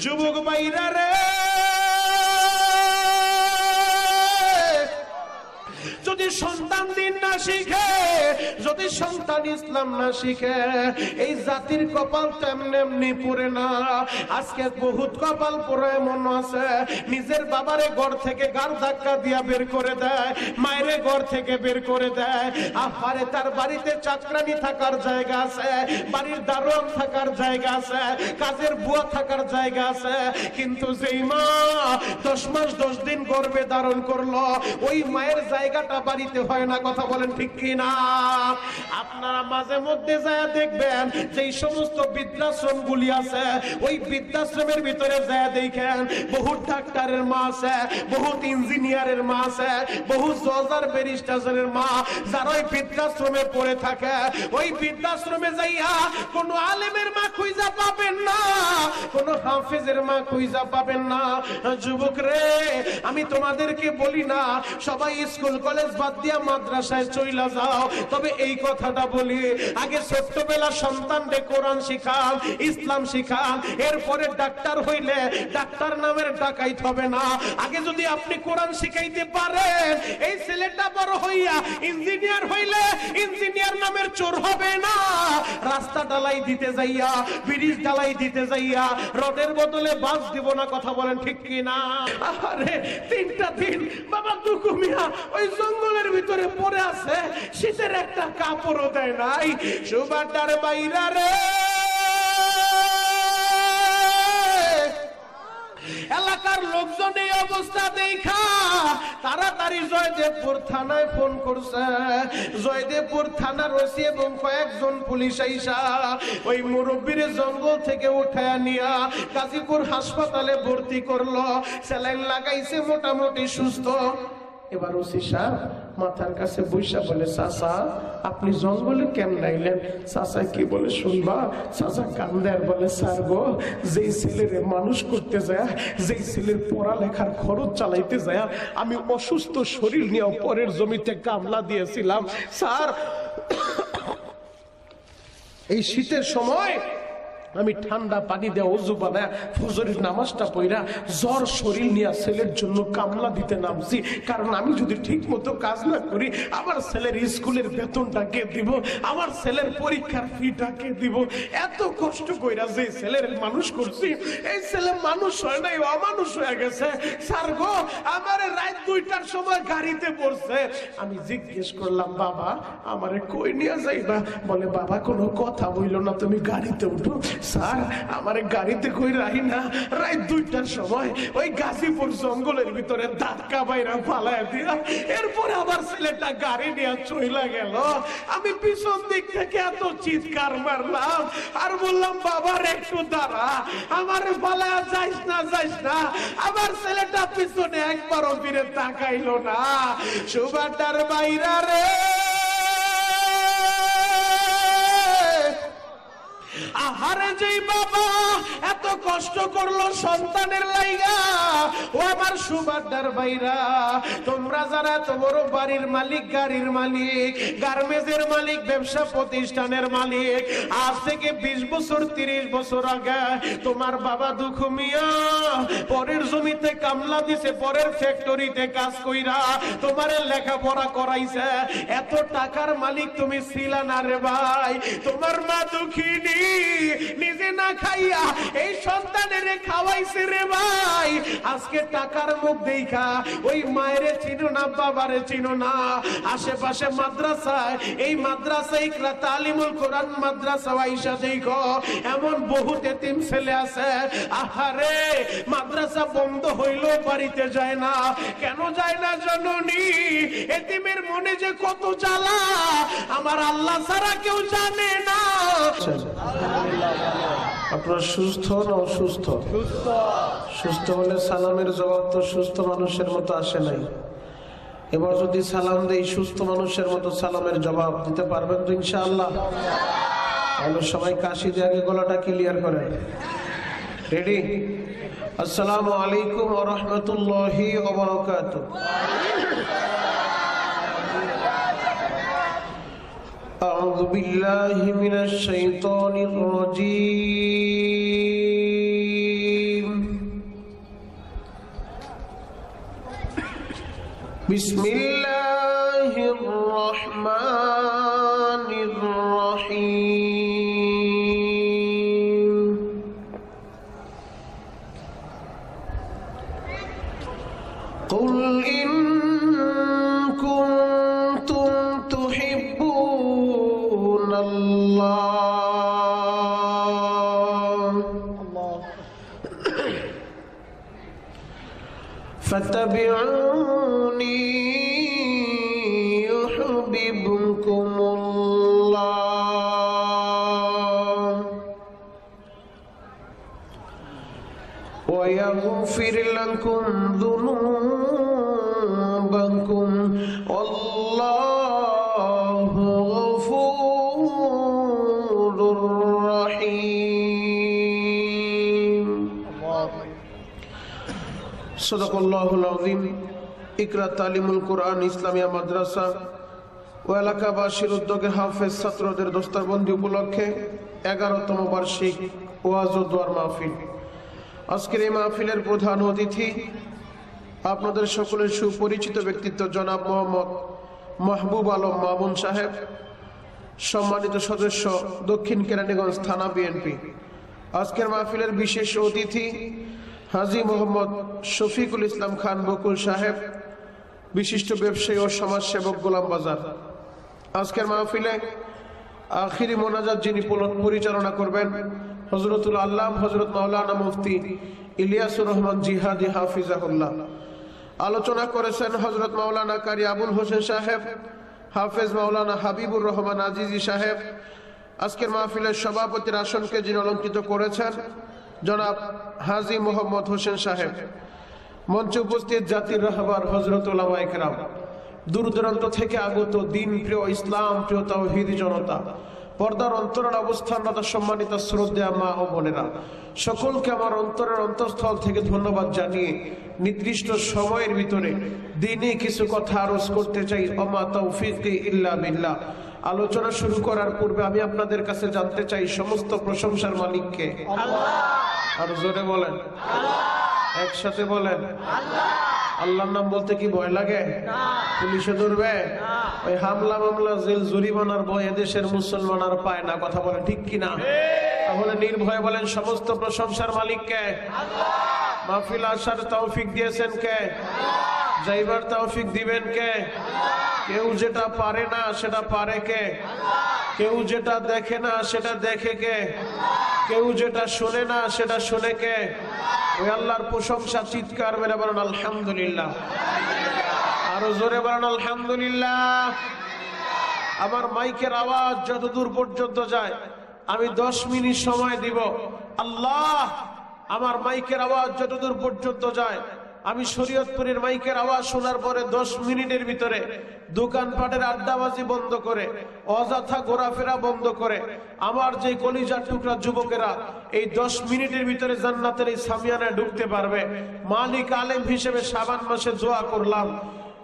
যুবক ভাইরা রে, যদি সন্তান দিন না শিখে, যদি সন্তান ইসলাম না শিখে, এই জাতির কপাল তেমনি এমনি পড়ে না। আজকে বহুত কপাল পড়ে এমন আছে, নিজের বাবারে ঘর থেকে গার ধাক্কা দিয়া বের করে দেয়, মায়েরে ঘর থেকে বের করে দেয়। আহারে, তার বাড়িতে চাকরানি থাকার জায়গা আছে, বাড়ির দারোয়ান থাকার জায়গা আছে, কাজের বুয়া থাকার জায়গা আছে, কিন্তু যেই মা 10 মাস 10 দিন গর্ভে ধারণ করলো, ওই মায়ের জায়গাটা বাড়িতে হয় না। কথা বলেন ঠিক কি না? আপনারা মাঝে মধ্যে যায় দেখবেন যে এই সমস্ত বৃদ্ধাশ্রম গুলি আছে, ওই বৃদ্ধাশ্রমের ভিতরে যায় দেখেন বহুত ডাক্তারের মা আছে, বহুত ইঞ্জিনিয়ারের মা আছে, বহুত জজ আর ব্যারিস্টারের মা, যারা ওই বৃদ্ধাশ্রমে পড়ে থাকে। ওই বৃদ্ধাশ্রমে যাইয়া কোনো আলেমের মা খুঁজা পাবেন না, কোনো হাফেজের মা খুঁজা পাবেন না। যুবক রে, আমি তোমাদেরকে বলি না সবাই স্কুল কলেজ বাদ দিয়া মাদ্রাসায় চইলা যাও, তবে এই কথাটা বলি, আগে ছোট্টবেলা সন্তানদের কোরআন শিখান, ইসলাম শিখান, এরপরে ডাক্তার হইলে ডাক্তার নামের ডাকাইত হবে না। আগে যদি আপনি কোরআন শিখাইতে পারেন, এই ছেলেটা বড় হইয়া ইঞ্জিনিয়ার হইলে ইঞ্জিনিয়ার নামের চোর হবে না। রাস্তা ঢালাই দিতে যাইয়া, ব্রিজ ঢালাই দিতে যাইয়া রডের বদলে বাস দিব না। কথা বলেন ঠিক কি না? আরে 3টা দিন বাবা দুকু মিয়া ওই জঙ্গলের ভিতরে পড়ে আছে, শীতের একটা কাপড়ও দেয় নাই। সুবাদার বাইরা রে, এলাকার লোকজন এই অবস্থা দেখা তাড়াতাড়ি জয়দেবপুর থানায় ফোন করছে। জয়দেবপুর থানার ওসি এবং কয়েকজন পুলিশ আইসা ওই মুরব্বীর জঙ্গল থেকে উঠায়া নিয়া গাজীপুর হাসপাতালে ভর্তি করলো। স্যালাইন লাগাইছে, মোটামুটি সুস্থ। এবার ওসি সাহেব মাথার কাছে বৈশা বলে, চাচা আপনি জঙ্গলে কেমন আইলেন? চাচা কি বলে শুনবা? চাচা কান্দে আর বলে, স্যার গো, যেই ছেলের মানুষ করতে যায়, যেই ছেলের পড়ালেখার খরচ চালাইতে যায়, আমি অসুস্থ শরীর নিয়ে পরের জমিতে কামলা দিয়েছিলাম স্যার। এই শীতের সময় আমি ঠান্ডা পানি দেওয়া ওযু বানায় ফজরের নামাজটা পড়া জ্বর শরীর নিয়ে ছেলের জন্য কামলা দিতে নামছি। কারণ আমি যদি ঠিক মতো কাজ না করি, আমার ছেলের স্কুলের বেতনটা কে দিব, আমার ছেলের পরীক্ষার ফিটা কে দিব? এত কষ্ট কইরা যে ছেলের মানুষ করছি, এই ছেলে মানুষ হয় নাই, অমানুষ হয়ে গেছে। স্যার গো, আমার রাত 2টার সময় গাড়িতে পড়ছে। আমি জিজ্ঞেস করলাম, বাবা আমারে কই নিয়ে যাইবা? বলে, বাবা কোনো কথা বইলো না, তুমি গাড়িতে উঠো। স্যার আমারে গাড়িতে কই রাহি না, রাত 2টার সময় ওই গাজীপুর জঙ্গলের ভিতরে ধাক্কা বাইরা পালায় দিয়া এরপরে আবার ছেলেটা গাড়ি নিয়ে চইলা গেল। আমি পিছন দিক থেকে এত চিৎকার মারলাম আর বললাম, বাবার একটু দাঁড়া, আমারে পালায় যাইস না, যাইস না। আমার ছেলেটা পিছনে একবারও ফিরে তাকাইলো না। সুবাদার বাইরা রে, আহারে যেই বাবা এত কষ্ট করলো সন্তানের লাইগা, ও আমার সুবাদার ভাইরা, তোমরা যারা এত বড় বাড়ির মালিক, গাড়ির মালিক, গার্মেন্টসের মালিক, ব্যবসা প্রতিষ্ঠানের মালিক, আজ থেকে 20 বছর 30 বছর আগে তোমার বাবা দুঃখ মিয়া পরের জমিতে কামলা দিছে, পরের ফ্যাক্টরিতে কাজ কইরা তোমার লেখাপড়া করাইছে। এত টাকার মালিক তুমি ছিলা না রে ভাই। তোমার মা দুঃখিনী, নিজে না খাইয়া এই সন্তানের খাওয়াইছে রে ভাই। আজকে টাকার মুখ দেখা ওই মায়েরে চিনো না, বাবারে চিনো না। আশেপাশে মাদ্রাসায়, এই মাদ্রাসায় তালিমুল কোরআন মাদ্রাসা আইসা দেখো এমন বহুত এতিম ছেলে আছে। আহারে, মাদ্রাসা বন্ধ হইলেও বাড়িতে যায় না। কেন যায় না জননী? এতিমের মনে যে কত জ্বালা আমার আল্লাহ ছাড়া কেউ জানে না। আপনারা সুস্থ না অসুস্থ? সুস্থ হলে সালামের জবাব তো সুস্থ মানুষের মতো আসে নাই। এবার যদি সালাম দেই সুস্থ মানুষের মতো সালামের জবাব দিতে পারবেন তো ইনশাআল্লাহ? তাহলে সবাই কাশি দিয়ে আগে গলাটা ক্লিয়ার করে। রেডি? আসসালামু আলাইকুম ওয়া রাহমাতুল্লাহি ওয়া বারাকাতুহু। أعوذ بالله من الشيطان الرجيم বিসমিল্লাহির রহমানির রহিম। কুল ইন কুনতুম তুহিব্বুনাল্লাহ فاتبعوني يحببكم الله ويغفر لكم ذنوبكم والله غفور رحيم সদাকাল্লাহুল আযীম। ইকরা তালিমুল কোরআন ইসলামিয়া মাদ্রাসা ও এলাকাবাসীর উদ্যোগে হাফেজ ছাত্রদের দস্তারবন্দি উপলক্ষে 11তম বার্ষিক ওয়াজ ও দোয়ার মাহফিল। আজকের এই মাহফিলের প্রধান অতিথি আপনাদের সকলের সুপরিচিত ব্যক্তিত্ব জনাব মোহাম্মদ মাহবুব আলম মামুন সাহেব, সম্মানিত সদস্য দক্ষিণ কেরানীগঞ্জ থানা বিএনপি। আজকের মাহফিলের বিশেষ অতিথি হাজী মোহাম্মদ শফিকুল ইসলাম খান বকুল সাহেব, বিশিষ্ট ব্যবসায়ী ও সমাজসেবক গোলাম বাজার। আজকের মাহফিলে আখিরি মোনাজাত যিনি পরিচালনা করবেন হযরতুল আল্লাম হযরত মাওলানা মুফতি ইলিয়াসুর রহমান জিহাদি হাফিজাহুল্লাহ। আলোচনা করেছেন হযরত মাওলানা কারি আবুল হোসেন সাহেব, হাফেজ মাওলানা হাবিবুর রহমান আজিজি সাহেব। আজকের মাহফিলের সভাপতির আসনকে যিনি অলঙ্কৃত করেছেন জনাব হাজী মোহাম্মদ হোসেন সাহেব। মঞ্চে উপস্থিত জাতির রাহবার হযরত উলামায়ে কেরাম, দূর দূরান্ত থেকে আগত দিন প্রিয় ইসলাম প্রিয় তাওহীদ জনতা, পর্দার অন্তরের অবস্থানরত সম্মানিত শ্রদ্ধেয় মা ও বোনেরা, সকলকে আমার অন্তরের অন্তঃস্থল থেকে ধন্যবাদ জানিয়ে নির্দিষ্ট সময়ের ভিতরে দিনে কিছু কথা আরজ করতে চাই। ওমা তাওফীকি ইল্লা বিল্লাহ। আলোচনা শুরু করার পূর্বে আমি আপনাদের কাছে জানতে চাই সমস্ত প্রশংসার মালিক কে? আল্লাহ। আর জোরে বলেন আল্লাহ। একসাথে বলেন আল্লাহ। আল্লাহর নাম বলতে কি ভয় লাগে? পুলিশে ধরবে? ওই হামলা মামলা জেল জরিমানার ভয় এদেশের মুসলমান আর পায় না। কথা বলে ঠিক কিনা? তাহলে নির্ভয়ে বলেন সমস্ত প্রশংসার মালিক কে? আল্লাহ। মাহফিল আসার তৌফিক দিয়েছেন কে? আল্লাহ। যাইবার তৌফিক দিবেন কে? আল্লাহ। কেউ যেটা পারে না সেটা পারে কে? আল্লাহ। কেউ যেটা দেখে না সেটা দেখে কে? আল্লাহ। কেউ যেটা শোনে না সেটা শোনে কে? আল্লাহ। ওই আল্লাহর প্রশংসা চিৎকার মেরে বলেন আলহামদুলিল্লাহ। আরো জোরে বলেন আলহামদুলিল্লাহ। আমার মাইকের আওয়াজ যতদূর পর্যন্ত যায় আমি 10 মিনিট সময় দিব। আল্লাহ, আমার মাইকের আওয়াজ যতদূর পর্যন্ত যায় আমি শরীয়তপুরের মাইকের আওয়াজ শোনার পরে 10 মিনিটের ভিতরে দোকানপাটের আড্ডাবাজি বন্ধ করে, অযথা ঘোরাফেরা বন্ধ করে আমার যে কলিজার টুকরা যুবকেরা এই 10 মিনিটের ভিতরে জান্নাতের এই সামিয়ানায় ঢুকতে পারবে, মালিক আলেম হিসেবে শাবান মাসে দোয়া করলাম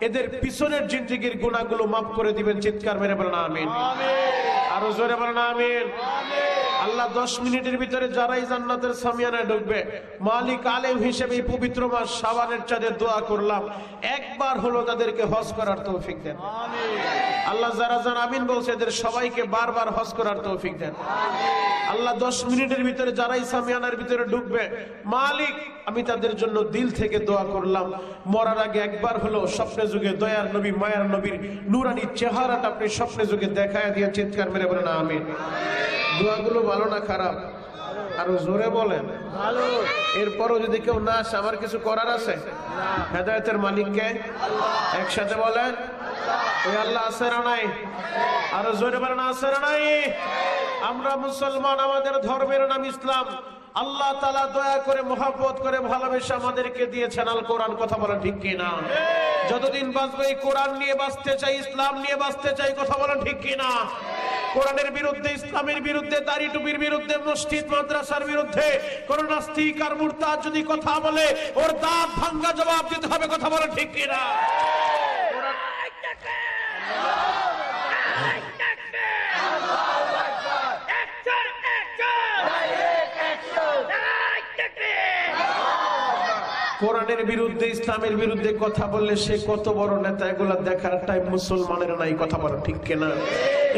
এদের পিছনের জিন্দেগির গুনাহগুলো মাফ করে দিবেন। চিৎকার মেরে বলেন আমিন। আরো জোরে বলেন আমিন। আল্লাহ 10 মিনিটের ভিতরে যারাই জান্নাতের সামিয়ানায় ঢুকবে মালিক আলেম হিসেবে এই পবিত্র মাস শাবানের চাঁদে দোয়া করলাম একবার হলো তাদেরকে হজ করার তৌফিক দেন। আল্লাহ যারা যারা আমিন বলছে এদের সবাইকে বারবার হজ করার তৌফিক দেন। আল্লাহ 10 মিনিটের ভিতরে যারাই সামিয়ানার ভিতরে ঢুকবে মালিক আমি তাদের জন্য দিল থেকে দোয়া করলাম মরার আগে একবার হলো স্বপ্নে যুগে দয়ার নবী মায়ার নবীর নূরানী চেহারাটা আপনি স্বপ্নে যুগে দেখায় দিয়ে চিৎকার মেরে বলেন আমিন। দোয়াগুলো ভালো না খারাপ? আরো জোরে বলেন ভালো। এরপরও যদি কেউ না আসে আমার কিছু করার আছে? হেদায়েতের মালিক কে? আল্লাহ। একসাথে বলেন আল্লাহ। ওই আল্লাহ আছে না নাই? আরো জোরে বলেন আছে না নাই? আমরা মুসলমান, আমাদের ধর্মের নাম ইসলাম। আল্লাহ তাআলা দয়া করে মহব্বত করে ভালোবেসে আমাদেরকে দিয়েছেন আল কোরআন। কথা বলেন ঠিক কিনা? যতদিন বাঁচবো এই কোরআন নিয়ে বাঁচতে চাই, ইসলাম নিয়ে বাঁচতে চাই। কথা বলেন ঠিক কিনা? কোরআনের বিরুদ্ধে, ইসলামের বিরুদ্ধে, দাড়ি টুপির বিরুদ্ধে, মসজিদ মাদ্রাসার বিরুদ্ধে কোন নাস্তিক আর মুরতাদ যদি কথা বলে ওর দাঁত ভাঙা জবাব দিতে হবে। কথা বলেন ঠিক কিনা? কোরআনের বিরুদ্ধে ইসলামের বিরুদ্ধে কথা বললে সে কত বড় নেতা এগুলা দেখার টাইম মুসলমানের নাই, কথা বলো ঠিক কিনা?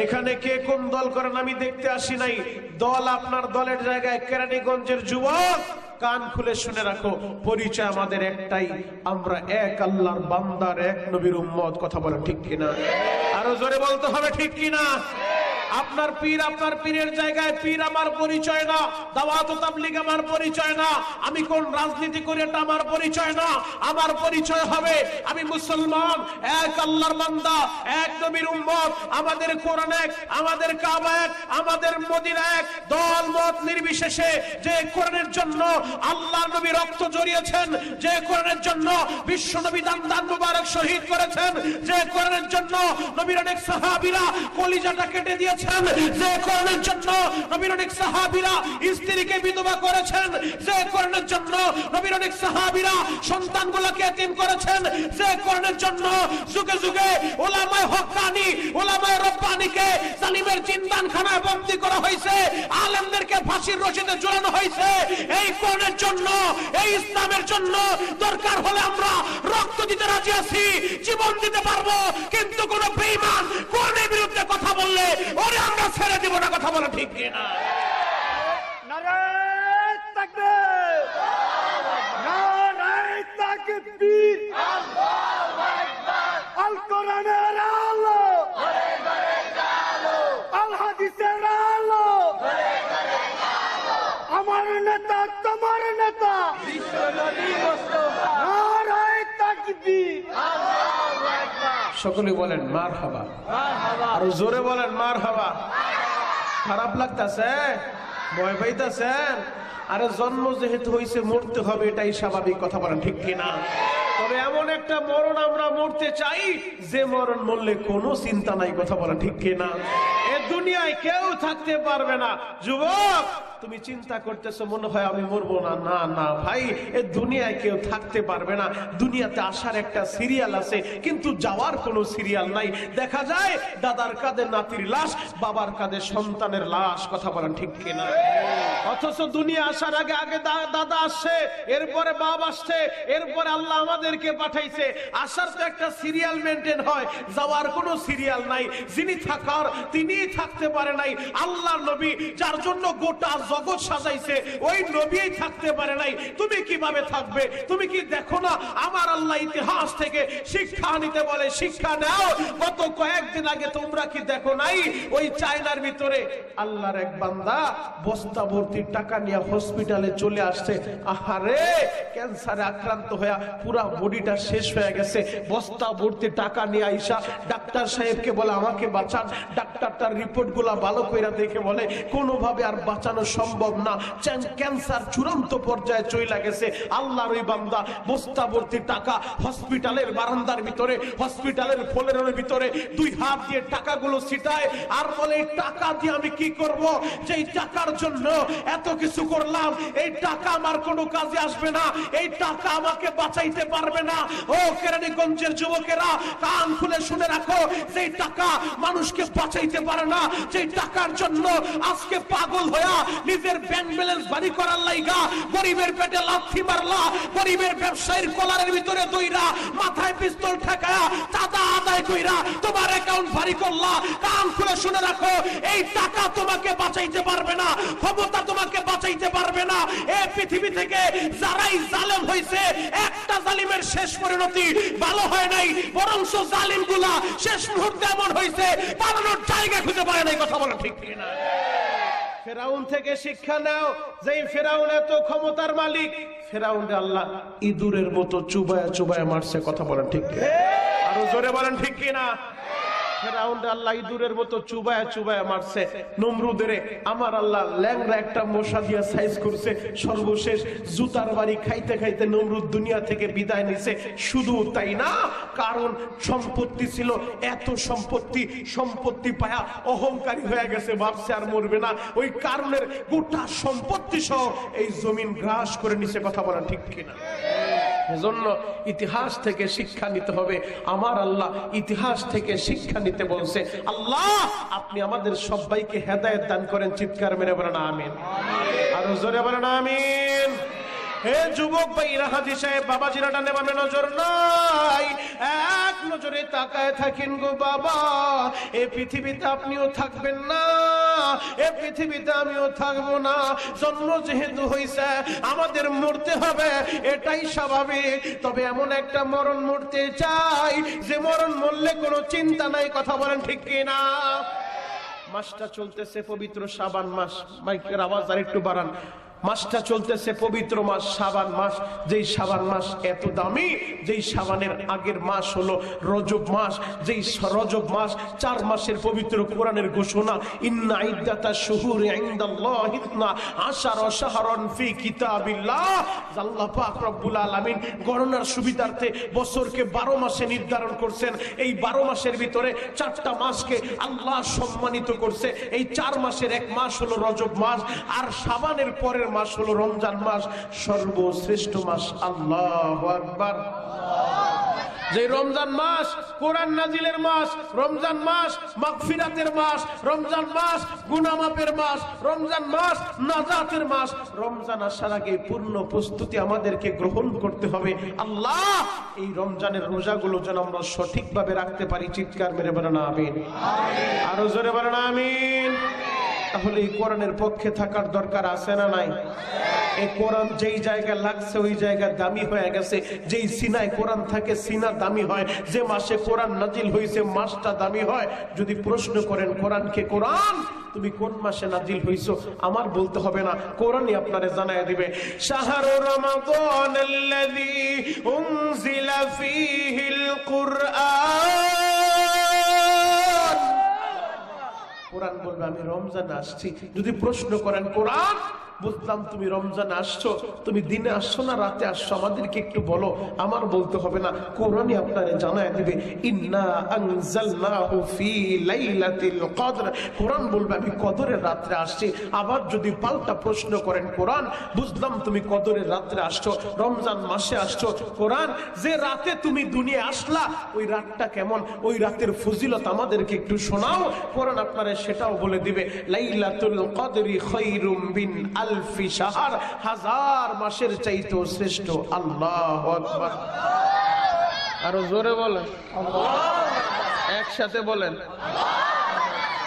এখানে কে কোন দল করেন আমি দেখতে আসি নাই। দল আপনার দলের জায়গায়। কেরানীগঞ্জের যুবক কান খুলে শুনে রাখো, পরিচয় আমাদের একটাই, আমরা এক আল্লাহর বান্দার, এক নবীর উম্মত, কথা বলো ঠিক কিনা? আরো জোরে বলতে হবে ঠিক কিনা? আপনার পীর আপনার পীরের জায়গায় পীর আমার পরিচয় না, দাওয়াত ও তাবলীগ আমার পরিচয় না, আমি কোন রাজনীতি করি এটা আমার পরিচয় না। আমার পরিচয় হবে আমি মুসলমান, এক আল্লাহর বান্দা, এক নবীর উম্মত। আমাদের কোরআন এক, আমাদের কাবা এক, আমাদের মদিনা এক। দল মত নির্বিশেষে যে কোরআনের জন্য আল্লাহর নবী রক্ত ঝরিয়েছেন, যে কোরআনের জন্য বিশ্ব নবী দান মুবারক শহীদ করেছেন, যে কোরআনের জন্য নবীর অনেক সাহাবীরা কলিজাটা কেটে দিয়েছেন, যে কোরআনের জন্য নবীর অনেক সাহাবীরা স্ত্রীকে বিধবা করেছেন, যে কোরআনের জন্য নবীর অনেক সাহাবীরা সন্তানগুলোকে এতিম করেছেন, যে কোরআনের জন্য যুগে যুগে উলামায়ে হক্কানি, উলামায়ে রব্বানিকে জালিমের জিন্দানখানায় বন্দী করা হয়েছে, আলেমদেরকে ফাঁসির রশিদে ঝুলানো হয়েছে। এই কোরআনের জন্য, এই ইসলামের জন্য দরকার হলে আমরা রক্ত দিতে রাজি আছি, জীবন দিতে পারবো, কিন্তু কোন বেঈমান কোরআনের বিরুদ্ধে কথা বললে ওরে আমরা ছেড়ে দিব না, কথা বলা ঠিক কিনা? নারায়ে তাকবীর, নারায়ে তাকবীর, আল্লাহু আকবার। আল কোরআনের আলো ঘরে ঘরে জালো, আল হাদিসের আলো ঘরে ঘরে জালো। আমার নেতা তোমার নেতা বিশ্ব নবী মুস্তাফা, নারায়ে তাকবীর, আল্লাহু আকবার। সকলে বলেন মারহাবা, মারহাবা। আর জোরে বলেন মারহাবা। খারাপ লাগতাছে? ভয় পাইতাছেন? আরে জন্ম যেহেতু হইছে মরতে হবে, এটাই স্বাভাবিক, কথা বলেন ঠিক কিনা? তবে এমন একটা মরণ আমরা মরতে চাই যে মরণ মরলে কোনো চিন্তা নাই, কথা বলেন ঠিক কিনা? এ দুনিয়ায় কেউ থাকতে পারবে না। যুবক তুমি চিন্তা করতেছো মনে হয় আমি মরবো না, না না ভাই, এ দুনিয়ায় কেউ থাকতে পারবে না। দুনিয়াতে আসার একটা সিরিয়াল আছে, কিন্তু যাওয়ার কোনো সিরিয়াল নাই। দেখা যায় দাদার কাঁধে নাতির লাশ, বাবার কাঁধে সন্তানের লাশ, কথা বলেন ঠিক কিনা? অথচ দুনিয়া আসার আগে আগে দাদা আসছে, এরপরে বাপ আসছে, এরপরে আল্লাহ আমাদেরকে পাঠাইছে। আসার তো একটা সিরিয়াল মেনটেন হয়, যাওয়ার কোনো সিরিয়াল নাই। যিনি থাকার তিনিই থাকতে পারে নাই। আল্লাহর নবী যার জন্য গোটা জগৎ সাজাইছে, ওই নবীই থাকতে পারে নাই। তুমি কিভাবে থাকবে? তুমি কি দেখো না আমার আল্লাহ ইতিহাস থেকে শিক্ষা নিতে বলে, শিক্ষা নাও। গত কয়েকদিন আগে তোমরা কি দেখো নাই ওই চায়নার ভিতরে আল্লাহর এক বান্দা বস্তা ভর্তি টাকা নিয়ে হসপিটালে চলে আসছে। আহারে ক্যান্সারে আক্রান্ত হয়ে পুরা বডিটা শেষ হয়ে গেছে। বস্তা ভর্তি টাকা নিয়ে আইসা ডাক্তার সাহেবকে বলে আমাকে বাঁচান। ডাক্তার তার রিপোর্ট গুলা ভালো করে দেখে বলে কোনোভাবে আর বাঁচানো সম্ভব না, ক্যান্সার চূড়ান্ত পর্যায়ে চলে গেছে। আল্লাহর ওই বান্দা বস্তা ভর্তি টাকা হসপিটালের বারান্দার ভিতরে, হসপিটালের ফ্লোরের ভিতরে দুই হাত দিয়ে টাকাগুলো ছিটায় আর বলে এই টাকা দিয়ে আমি কি করব? যেই টাকার জন্য এত কিছু করলাম, এই টাকা আমার কোনো কাজে আসবে না, এই টাকা আমাকে বাঁচাইতে পারবে না। ও কেরানীগঞ্জের যুবকেরা কান খুলে শুনে রাখো, যেই টাকা মানুষকে বাঁচাইতে পারে না, যেই টাকার জন্য আজকে পাগল হয়ে নিজের ব্যাংক ব্যালেন্স বাড়ি করার লাইগা গরিবের পেটে লাথি মারলা, গরিবের ব্যবসায়ীর কলারের ভিতরে দইরা মাথায় পিস্তল ঠেকায়া চাঁদা আদায় কইরা তোমার অ্যাকাউন্ট ভারী করলা। কান খুলে শুনে রাখো, এই টাকা তোমাকে বাঁচাইতে পারবে না, ক্ষমতা তোমাকে বাঁচাইতে পারবে না। এই পৃথিবী থেকে যারাই জালেম হইছে, একটা জালিমের শেষ পরিণতি ভালো হয় নাই, বরঞ্চ জালিমগুলা শেষ মুহূর্তে এমন হইছে পালানোর জায়গা খুঁজে পায় নাই, কথা বলা ঠিক কিনা? ফেরাউন থেকে শিক্ষা নাও। যেই ফেরাউন এত ক্ষমতার মালিক, ফেরাউনকে আল্লাহ ইঁদুরের মতো চুবায়া চুবায়া মারছে, কথা বলেন ঠিক কিনা? আরো জোরে বলেন ঠিক কিনা? ফেরাউন আল্লাহ ইঁদুরের মতো চুবায়া চুবায়া মারছে। নমরুদের আমার আল্লাহ ল্যাংড়া একটা মশা দিয়া সাইজ করছে। সর্বশেষ জুতার বাড়ি খাইতে খাইতে নমরুদ দুনিয়া থেকে বিদায় নিছে। শুধু তাই না, কারণ সম্পত্তি ছিল, এত সম্পত্তি পায়া অহংকারী হয়ে গেছে, ভাবছে আর মরবে না। ওই কারণের গোটা সম্পত্তি সহ এই জমিন গ্রাস করে নিছে, কথা বলা ঠিক কিনা? এজন্য ইতিহাস থেকে শিক্ষা নিতে হবে। আমার আল্লাহ ইতিহাস থেকে শিক্ষা নিতে বলছে। আল্লাহ আপনি আমাদের সবাইকে হেদায়েত দান করেন। চিৎকার মেরে বলেন আমিন। আরো জোরে বলেন আমিন। হে যুবক ভাইরা, হাজী সাহেব বাবাজিরা ডানে বামে নজর নাই, এক নজরে তাকায় থাকেন গো বাবা। এই পৃথিবীতে আপনিও থাকবেন না, এই পৃথিবীতে আমিও থাকবো না। জন্ম যেহেতু হইছে আমাদের মরতে হবে, এটাই স্বাভাবিক। তবে এমন একটা মরণ মরতে চাই যে মরণ মরলে কোনো চিন্তা নাই। কথা বলেন ঠিক কিনা? মাসটা চলতেছে পবিত্র শাবান মাস। মাইকের আওয়াজ আর একটু বাড়ান। মাসটা চলতেছে পবিত্র মাস শাবান মাস। যেই শাবান মাস এত দামি, যেই শাবানের আগের মাস হলো রজব মাস। যেই রজব মাস 4 মাসের পবিত্র কোরআনের ঘোষণা, ইন্না ইদ্দাতাশ শুহুরি ইনদাল্লাহি 12 শাহরান ফি কিতাবিল্লাহ। আল্লাহ পাক রব্বুল আলামিন গণনার সুবিধার্থে বছরকে 12 মাসে নির্ধারণ করছেন। এই 12 মাসের ভিতরে 4টা মাসকে আল্লাহ সম্মানিত করছে। এই 4 মাসের এক মাস হলো রজব মাস, আর শাবানের পরের মাস হলো রমজান মাস, সর্বশ্রেষ্ঠ মাস। আল্লাহু আকবার। যে রমজান মাস কোরআন নাজিলের মাস, রমজান মাস মাগফিরাতের মাস, রমজান মাস গুনাহ মাফের মাস, রমজান মাস নাজাতের মাস। রমজান আসার আগে পূর্ণ প্রস্তুতি আমাদেরকে গ্রহণ করতে হবে। আল্লাহ এই রমজানের রোজাগুলো যেন আমরা সঠিকভাবে রাখতে পারি। চিৎকার মেরে বলেন আমিন। আরো জোরে বলেন আমিন। তাহলে এই কোরআনের পক্ষে থাকার দরকার আছে না নাই? এই কোরআন যেই জায়গায় লাগছে ওই জায়গা দামি হয়ে গেছে। যেই সিনায় কোরআন থাকে সিনা দামি হয়। যে মাসে কোরআন নাজিল হয়েছে মাসটা দামি হয়। যদি প্রশ্ন করেন কোরআনকে, কোরআন তুমি কোন মাসে নাজিল হইছো, আমার বলতে হবে না, কোরআনই আপনারে জানায় দিবে। শাহরু রমাদানাল্লাযী উনজিলা ফীহিল কুরআন। কোরআন বলবে আমি রমজান আসছি। যদি প্রশ্ন করেন কোরআন, বুঝলাম তুমি রমজান আসছো, তুমি দিনে আসছো না রাতে আসছো, আমাদেরকে একটু বলো, আমার বলতে হবে না, কোরআনই আপনারে জানায় দিবে। ইন্না আনজালনাহু ফি লাইলাতিল কদর। কোরআন বলবে আমি কদরের রাতে আসছি। আবার যদি পাল্টা প্রশ্ন করেন কোরআন, বুঝলাম তুমি কদরের রাতে আসছো, রমজান মাসে আসছো। কোরআন যে রাতে তুমি দুনিয়া আসলা ওই রাতটা কেমন, ওই রাতের ফজিলত আমাদেরকে একটু শোনাও। কোরআন আপনারে সেটাও বলে দিবে। লাইলাতুল কদরি খায়রুম মিন আলফি শাহর। 1000 মাসের চাইতেও শ্রেষ্ঠ। আল্লাহু আকবার। আরো জোরে বলেন, একসাথে বলেন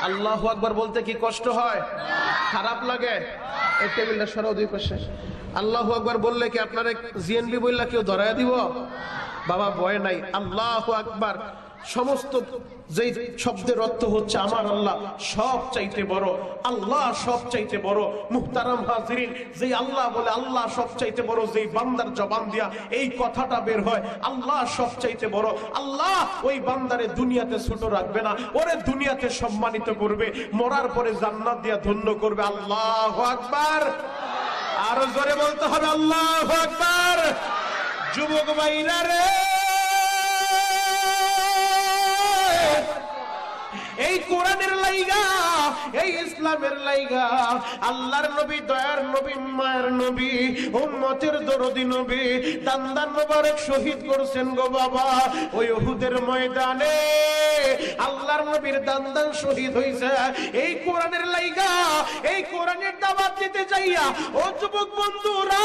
আল্লাহু আকবার। বলতে কি কষ্ট হয়, খারাপ লাগে? এই টেবিলটা সরাও দুই পাশে। আল্লাহু আকবার বললে কি আপনারা জিএনবি বললা কেউ ধরায় দিব? বাবা ভয় নাই। আল্লাহু আকবার সমস্ত যেই শব্দের অর্থ হচ্ছে আমার আল্লাহ সব চাইতে বড়, আল্লাহ সব চাইতে বড়। মুহতারাম হাজিরিন, যেই আল্লাহ বলে আল্লাহ সব চাইতে বড়, যেই বান্দার জবান দিয়া এই কথাটা বের হয় আল্লাহ সব চাইতে বড়, আল্লাহ ওই বান্দারে দুনিয়াতে ছোট রাখবে না, ওরে দুনিয়াতে সম্মানিত করবে, মরার পরে জান্নাত দিয়া ধন্য করবে। আল্লাহু আকবার। আরো জোরে বলতে হবে আল্লাহু আকবার। যুবক ভাইরা রে, এই কোরআনের লাইগা, এই ইসলামের লাইগা আল্লাহর নবী, দয়ার নবী, মায়ের নবী, উম্মতের দরদি নবী দান্দান মোবারক শহীদ করছেন গো বাবা। ওই উহুদের ময়দানে আল্লাহর নবীর দান্দান শহীদ হইছে এই কোরআনের লাইগা। এই কোরআনের দাওয়াত দিতে যাইয়া ও যুবক বন্ধুরা,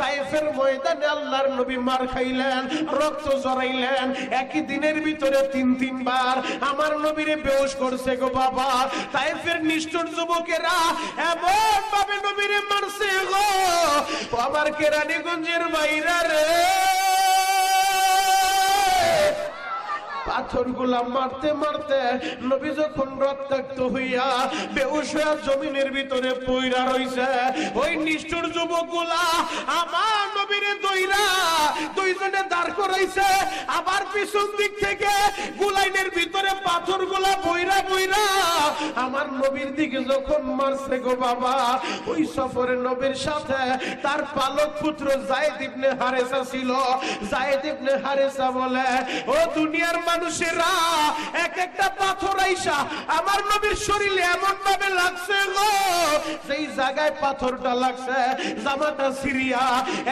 তায়েফের ময়দানে আল্লাহর নবী মার খাইলেন, রক্ত জড়াইলেন। একই দিনের ভিতরে 3 বার আমার নবীরে বেহুশ করছে গো বাবা। তায়েফের নিষ্ঠুর যুবকেরা এমন ভাবে নবীরে মারছে গো, আমার কেরানীগঞ্জের বাইরা রে, পাথরগুলা মারতে মারতে নবী যখন রক্তাক্ত হইয়া বেহুশ হইয়া জমিনের ভিতরে পইরা রইছে, ওই নিষ্ঠুর যুবকগুলা আমার নবীরে দইরা দুইজনে দাঁড় করাইছে। আবার পিছন দিক থেকে গুলাইনের ভিতরে পাথরগুলা বইরা বইরা আমার নবীর দিকে যখন মারছে গো বাবা, ওই সফরে নবীর সাথে তার পালক পুত্র যায়েদ ইবনে হারেসা ছিল। যায়েদ ইবনে হারেসা বলে, ও দুনিয়ার মানুষেরা, এক একটা পাথর আইসা আমার নবীর শরীরে এমন ভাবে লাগছে গো, যেই জায়গায় পাথরটা লাগছে জামাটা সিরিয়া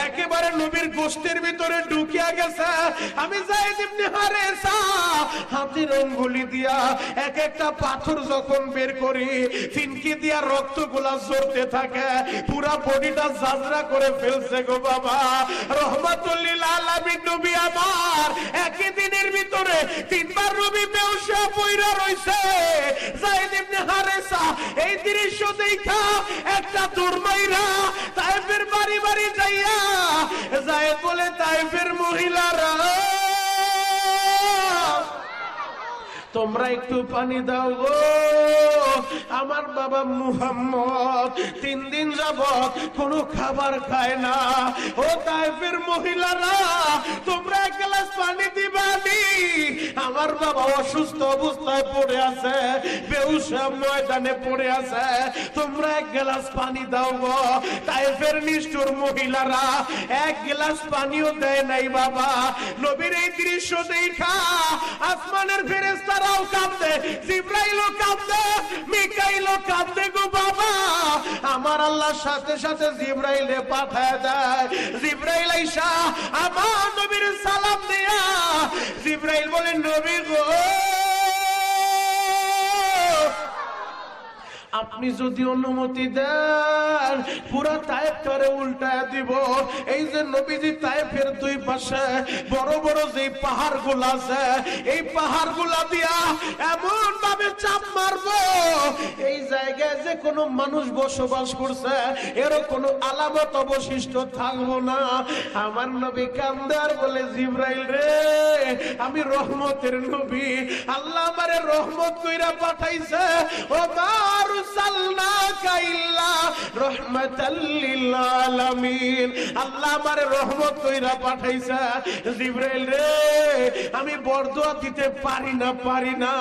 একেবারে নবীর গোশতের ভিতরে ঢুকিয়া গেছে। আমি যায়েদ ইবনে হারেসা হাতের আঙ্গুলি দিয়া এক একটা পাথর যখন বের করি, ফিনকি দিয়া রক্তগুলা ঝরতে থাকে, পুরা বডিটা ঝাঁঝরা করে ফেলছে গো বাবা। রহমাতুল লিল আলামিন নবী আমার একই দিনের ভিতরে তিনবার নবী বেহুশে পইরা রইছে। যায়েদ ইবনে হারেসা এই দৃশ্য দেখা একটা দুর্মাইরা তায়েফের বাড়ি বাড়ি যাইয়া যায়েদ বলে, তায়েফের মহিলারা তোমরা একটু পানি দাও গো, আমার বাবা মুহাম্মদ 3 দিন যাবত কোনো খাবার খায় না। ও তায়েফের মহিলারা তোমরা এক গ্লাস পানি দিবানি, আমার বাবা অসুস্থ অবস্থায় পড়ে আছে, বেহুশ ময়দানে পড়ে আছে, তোমরা এক গ্লাস পানি দাও গো। তায়েফের নিষ্ঠুর মহিলারা এক গ্লাস পানিও দেয় নাই বাবা। নবীর এই দৃশ্য দেখা আসমানের ফেরেশতারাও কাঁদে, জিবরাইলও কাঁদে, মিকাইলও কাঁদে গো বাবা। আমার আল্লাহর সাথে সাথে জিবরাইলে পাঠায় দেয়। জিবরাইল আইসা আমার নবীর সালাম দিয়া জিবরাইল বলে, নবী গো আপনি যদি অনুমতি দেন পুরা তায়েফটারে উল্টায় দিব। এই যে নবীজি তায়েফের দুই পাশে বড় বড় যে পাহাড়গুলো আছে, এই পাহাড়গুলা দিয়া এমন ভাবে চাপ মারবো এই জায়গায় যে কোনো মানুষ বসবাস করছে এর কোনো আলামত অবশিষ্ট থাকবো না। আমার নবী কান্দে আর বলে, জিবরাইল রে আমি রহমতের নবী, আল্লাহ আমারে রহমত কইরা পাঠাইছে। ও মারু সাল্লাকা ইল্লা রাহমাতাল লিল আলামিন, আল্লাহ আমারে রহমত কইরা পাঠাইছে। জিবরাইল রে আমি বরদোয়া দিতে পারি না।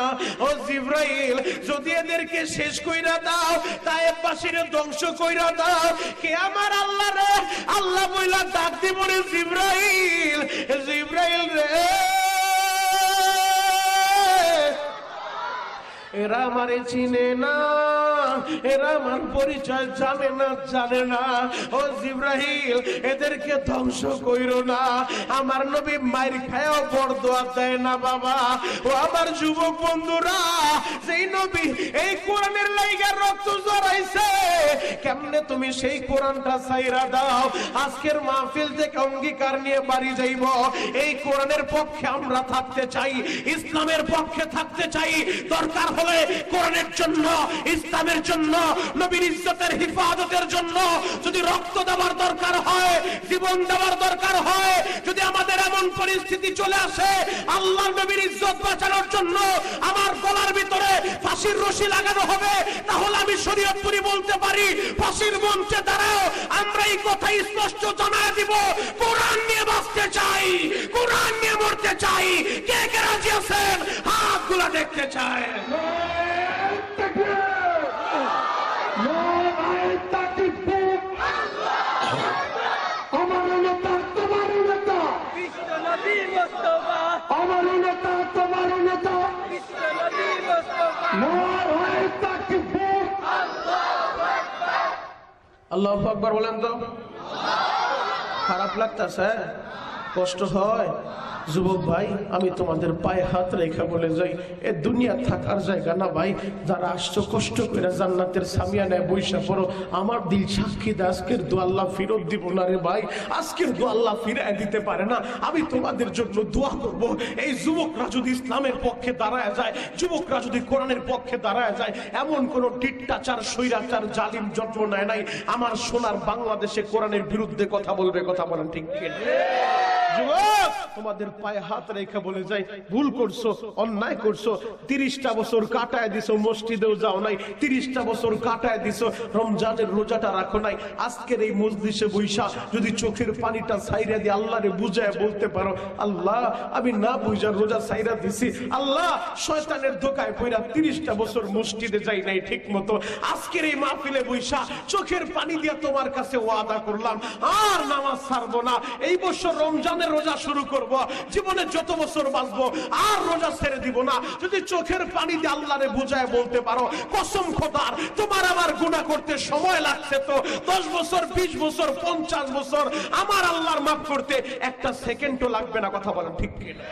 ও জিবরাইল যদি এদেরকে শেষ কইরা দাও, তায়েফবাসীরে ধ্বংস কইরা দাও, কে আমার আল্লাহ রে আল্লাহ বইলা ডাক দিব রে জিবরাইল। জিবরাইল রে এরা আমারে চিনে না, এরা আমার পরিচয় জানে না। ও জিবরাইল এদেরকে ধ্বংস কইরো না। আমার নবী মাইর খায়ও বরদোয়া দেয় না বাবা। ও আমার যুবক বন্ধুরা, যেই নবী এই কোরআনের লাইগা রক্ত জড়াইছে, কেমনে তুমি সেই কোরআনটা ছাইরা দাও? আজকের মাহফিল থেকে অঙ্গীকার নিয়ে বাড়ি যাইব, এই কোরআনের পক্ষে আমরা থাকতে চাই, ইসলামের পক্ষে থাকতে চাই। দরকার হলে কোরআনের জন্য, ইসলামের জন্য, নবীর ইজ্জতের হিফাজতের জন্য যদি রক্ত দেওয়ার দরকার হয়, জীবন দেওয়ার দরকার হয়, যদি আমাদের এমন পরিস্থিতি চলে আসে আল্লাহর নবীর ইজ্জত বাঁচানোর জন্য আমার গলার ভিতরে ফাঁসির রশি লাগানো হবে, তাহলে আমি শরীয়তপুরি বলতে পারি, ফাঁসির মঞ্চে দাঁড়াও আমরা এই কথা স্পষ্ট জানায় দিব, কোরআন নিয়ে বাঁচতে চাই, কোরআন নিয়ে মরতে চাই। কে কে রাজি আছেন হাতগুলা দেখতে চায়? আল্লাহু আকবার বলেন তো। খারাপ লাগতেছে, কষ্ট হয়? যুবক ভাই আমি তোমাদের পায়ে হাত রেখে বলে যাই, এ দুনিয়া থাকার জায়গা না ভাই। যারা আসছো কষ্ট করে জান্নাতের সামিয়ানায় বইসা পড়ো। আমার দিল সাক্ষী দে, আজকের দোয়া আল্লাহ ফেরত দিব না রে ভাই, আজকের দোয়া আল্লাহ ফিরায় দিতে পারে না। আমি তোমাদের জন্য দোয়া করব, এই যুবকরা যদি ইসলামের পক্ষে দাঁড়ায় যায়, যুবকরা যদি কোরআনের পক্ষে দাঁড়ায় যায়, এমন কোন টিট্টাচার স্বৈরাচার জালিম জন্ম নেয় নাই আমার সোনার বাংলাদেশে কোরআনের বিরুদ্ধে কথা বলবে। কথা বলেন ঠিক কি? যুবক তোমাদের পায়ে হাত রেখে বলে যাই, ভুল করছো, অন্যায় করছো, 30টা বছর কাটায় দিছো, মসজিদেও যাও নাই, 30টা বছর কাটায় দিছো, রমজানের রোজাটা রাখো নাই। আজকের এই মজলিসে বৈশা যদি চোখের পানিটা ছাইরা দিয়ে আল্লাহরে বুঝায় বলতে পারো, আল্লাহ আমি না বুঝা রোজা ছাইরা দিছি, আল্লাহ শয়তানের ধোকায় পইরা 30টা বছর মসজিদে যাই নাই ঠিক মতো, আজকের এই মাহফিলে বৈশা চোখের পানি দিয়ে তোমার কাছে ওয়াদা করলাম আর নামাজ ছাড়বো না। এই বছর রমজান রমজানের রোজা শুরু করব, জীবনে যত বছর বাঁচবো আর রোজা ছেড়ে দিব না। যদি চোখের পানি দিয়ে আল্লাহরে বুঝায় বলতে পারো, কসম খোদার তোমার আমার গুনাহ করতে সময় লাগছে তো 10 বছর, 20 বছর, 50 বছর, আমার আল্লাহর মাফ করতে একটা সেকেন্ডও লাগবে না। কথা বলেন ঠিক কিনা?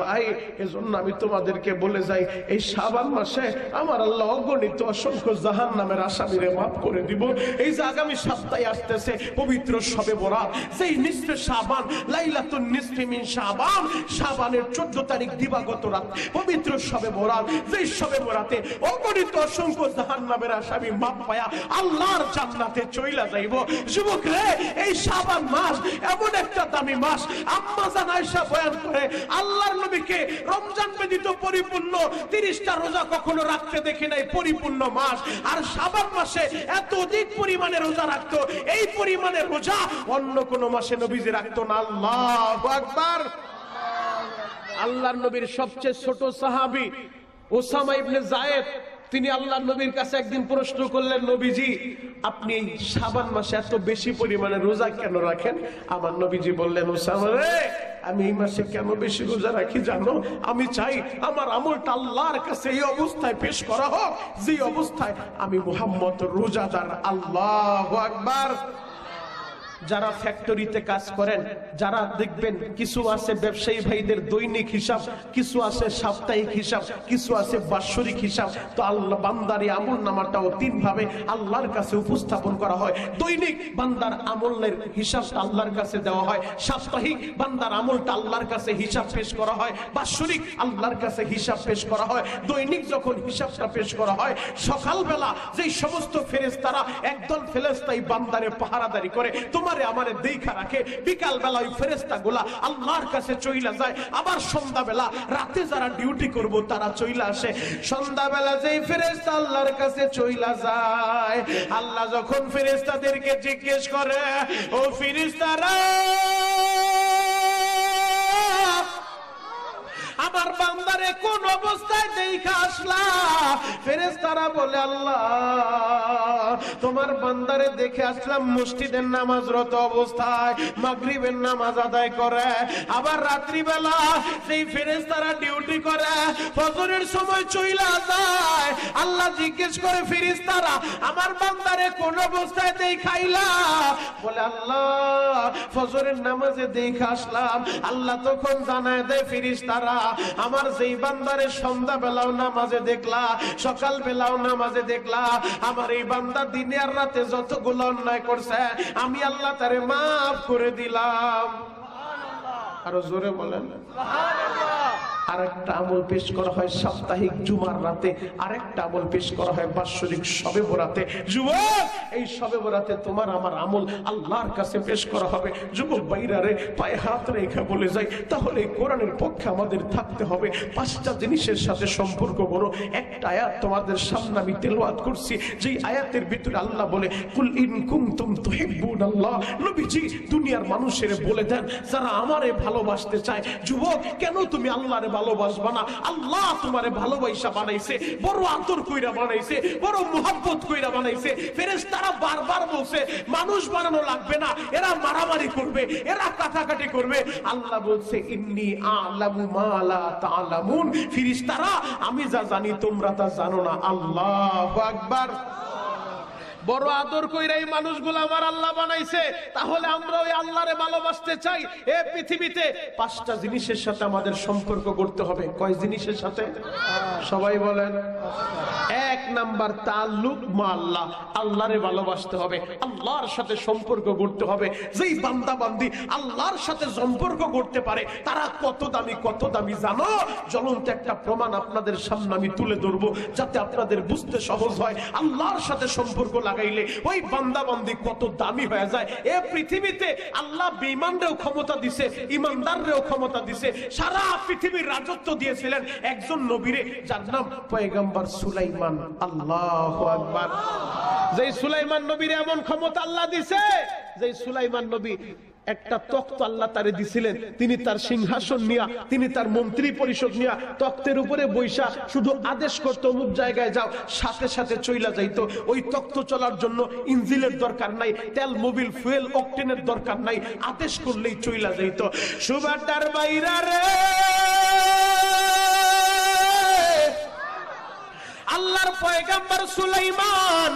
ভাই, এজন্য আমি তোমাদেরকে বলে যাই, এই শাবান মাসে আমার আল্লাহ অগণিত অসংখ্য জাহান্নামের আসামিরে মাফ করে দিব। এই যে আগামী সপ্তাহে আসতেছে পবিত্র শবে বরাত, যেই নিসফে শাবান, লাইলাতুন নিসফি মিন শাবান, শাবানের 14 তারিখ দিবাগত রাত পবিত্র শবে বরাত, যেই শবে বরাতে অগণিত অসংখ্য জাহান্নামের আসামি মাফ পায়া আল্লাহর জান্নাতে চইলা যাইব। যুবক রে, এই শাবান মাস এমন একটা দামি মাস। আম্মা জান আয়েশা বয়ান করে, আল্লাহর নবীকে রমজান ব্যতীত পরিপূর্ণ 30টা রোজা কখনো রাখতে দেখি নাই, পরিপূর্ণ মাস। আর শাবান মাসে এত অধিক পরিমাণে রোজা রাখতো, এই পরিমাণে রোজা অন্য কোন মাসে নবীজি রাখতো না। আল্লাহু আকবার। আল্লাহর নবীর সবচেয়ে ছোট সাহাবী ওসামা ইবনে যায়েদ, তিনি আল্লাহর নবীর কাছে একদিন প্রশ্ন করলেন, নবীজি আপনি এই শাবান মাসে এত বেশি পরিমাণে রোজা কেন রাখেন? আমার নবীজি বললেন, ওসামা রে, আমি এই মাসে কেন বেশি রোজা রাখি জানো? আমি চাই আমার আমলটা আল্লাহর কাছে এই অবস্থায় পেশ করা হোক যে অবস্থায় আমি মুহাম্মদ রোজাদার। আল্লাহু আকবার। যারা ফ্যাক্টরিতে কাজ করেন, যারা দেখবেন কিছু আছে ব্যবসায়ী ভাইদের দৈনিক হিসাব, কিছু আছে সাপ্তাহিক হিসাব, কিছু আছে বাৎসরিক হিসাব। তো আল্লাহ বান্দার আমল নামাটাও 3 ভাবে আল্লাহর কাছে উপস্থাপন করা হয়। দৈনিক বান্দার আমলের হিসাবটা আল্লাহর কাছে দেওয়া হয়, সাপ্তাহিক বান্দার আমলটা আল্লাহর কাছে হিসাব পেশ করা হয়, বাৎসরিক আল্লাহর কাছে হিসাব পেশ করা হয়। দৈনিক যখন হিসাবটা পেশ করা হয়, সকালবেলা যেই সমস্ত ফেরেশতারা একদল ফেরেশতাই বান্দারে পাহারাদারি করে, তোমার আমারে দেখা রাখে, বিকাল বেলা ওই ফেরেশতাগুলা আল্লাহর কাছে চইলা যায়। আবার সন্ধ্যাবেলা রাতে যারা ডিউটি করব তারা চইলা আসে। সন্ধ্যাবেলা যেই ফেরেশতা আল্লাহর কাছে চইলা যায়, আল্লাহ যখন ফেরেশতাদেরকে জিজ্ঞেস করে, ও ফেরেশতারা আমার বান্দারে কোন অবস্থায় দেখা আসলা? ফেরেশতারা বলে, আল্লাহ তোমার বান্দারে দেখে আসলাম মসজিদের নামাজরত অবস্থায়, মাগরিবের নামাজ আদায় করে। আবার রাত্রিবেলা সেই ফেরেশতারা ডিউটি করে, ফজরের সময় চইলা যায়। আল্লাহ জিজ্ঞেস করে, ফেরেশতারা আমার বান্দারে কোন অবস্থায় দেখাইলা? বলে, আল্লাহ ফজরের নামাজে দেখে আসলাম। আল্লাহ তখন জানায় দেয়, ফেরেশতারা আমার যেই বান্দারে সন্ধ্যা বেলাও নামাজে দেখলা, সকাল বেলাও নামাজে দেখলা, আমার এই বান্দা দিনে আর রাতে যতগুলো অন্যায় করছে আমি আল্লাহ তারে মাফ করে দিলাম। আরো জোরে বলেন সুবহানাল্লাহ। আরেকটা আমল পেশ করা হয় সাপ্তাহিক জুমার রাতে, আরেকটা আমল পেশ করা হয় বাৎসরিক শবে বরাতে। যুবক, এই শবে বরাতে তোমার আমার আমল আল্লাহর কাছে পেশ করা হবে। যুবক ভাইরা রে, পায়ে হাত রেখে বলে যাই, তাহলে কোরআনের পক্ষে আমাদের থাকতে হবে। 5টা জিনিসের সাথে সম্পর্ক করো। একটা আয়াত তোমাদের সামনে আমি তেলাওয়াত করছি, যেই আয়াতের ভিতরে আল্লাহ বলে, কুল ইন কুনতুম তুহিব্বুনাল্লাহ। নবীজি দুনিয়ার মানুষের বলে দেন যারা আমারে ভালোবাসতে চায়। যুবক, কেন তুমি আল্লাহরে ভালোবাসবা না? আল্লাহ তোমারে ভালোবাসা বানাইছে, বড় আদর কইরা বানাইছে, বড় মুহাব্বত কইরা বানাইছে। ফেরেশতারা বারবার বলছে মানুষ বানানো লাগবে না, এরা মারামারি করবে, এরা কাটাকাটি করবে। আল্লাহ বলছে, ইন্নী আ'লামু মা লা তা'লামুন। ফেরেশতারা আমি যা জানি তোমরা তা জানো না। আল্লাহু আকবার। বড় আদর কইরা এই মানুষগুলো আমার আল্লাহ বানাইছে, তাহলে আমরা ওই আল্লাহরে ভালোবাসতে চাই। এই পৃথিবীতে 5টা জিনিসের সাথে আমাদের সম্পর্ক করতে হবে। কয় জিনিসের সাথে? সবাই বলেন। 1 নাম্বার তাআল্লুক মা আল্লাহ, আল্লাহরে ভালোবাসতে হবে, আল্লাহর সাথে সম্পর্ক করতে হবে। যেই বান্দা বান্দি আল্লাহর সাথে সম্পর্ক করতে পারে তারা কত দামি জানো? জ্বলন্ত একটা প্রমাণ আপনাদের সামনে আমি তুলে ধরবো, যাতে আপনাদের বুঝতে সহজ হয়। আল্লাহর সাথে সম্পর্ক লাগাইলে ওই বান্দা বান্দি কত দামি হয়ে যায়। এই পৃথিবীতে আল্লাহ বেঈমানদেরও ক্ষমতা দিছে, ইমানদারদেরও ক্ষমতা দিছে। সারা পৃথিবীর রাজত্ব দিয়েছিলেন একজন নবীরে, যার নাম পয়গম্বর সুলাইমান। আল্লাহু আকবার। যে সুলাইমান নবীর এমন ক্ষমতা আল্লাহ দিছে, যে সুলাইমান নবী একটা তখ্ত আল্লাহ তারে দিছিলেন, তিনি তার সিংহাসন নিয়া, তিনি তার মন্ত্রী পরিষদ নিয়া তখ্তের উপরে বৈশা শুধু আদেশ করতো অমুক জায়গায় যাও, সাথে সাথে চইলা যাইতো। ওই তখ্ত চলার জন্য ইঞ্জিনের দরকার নাই, তেল মোবিল ফুয়েল অকটেনের দরকার নাই, আদেশ করলেই চইলা যাইতো। সুবাদার বাইরা রে, আল্লাহর পয়গম্বর সুলাইমান,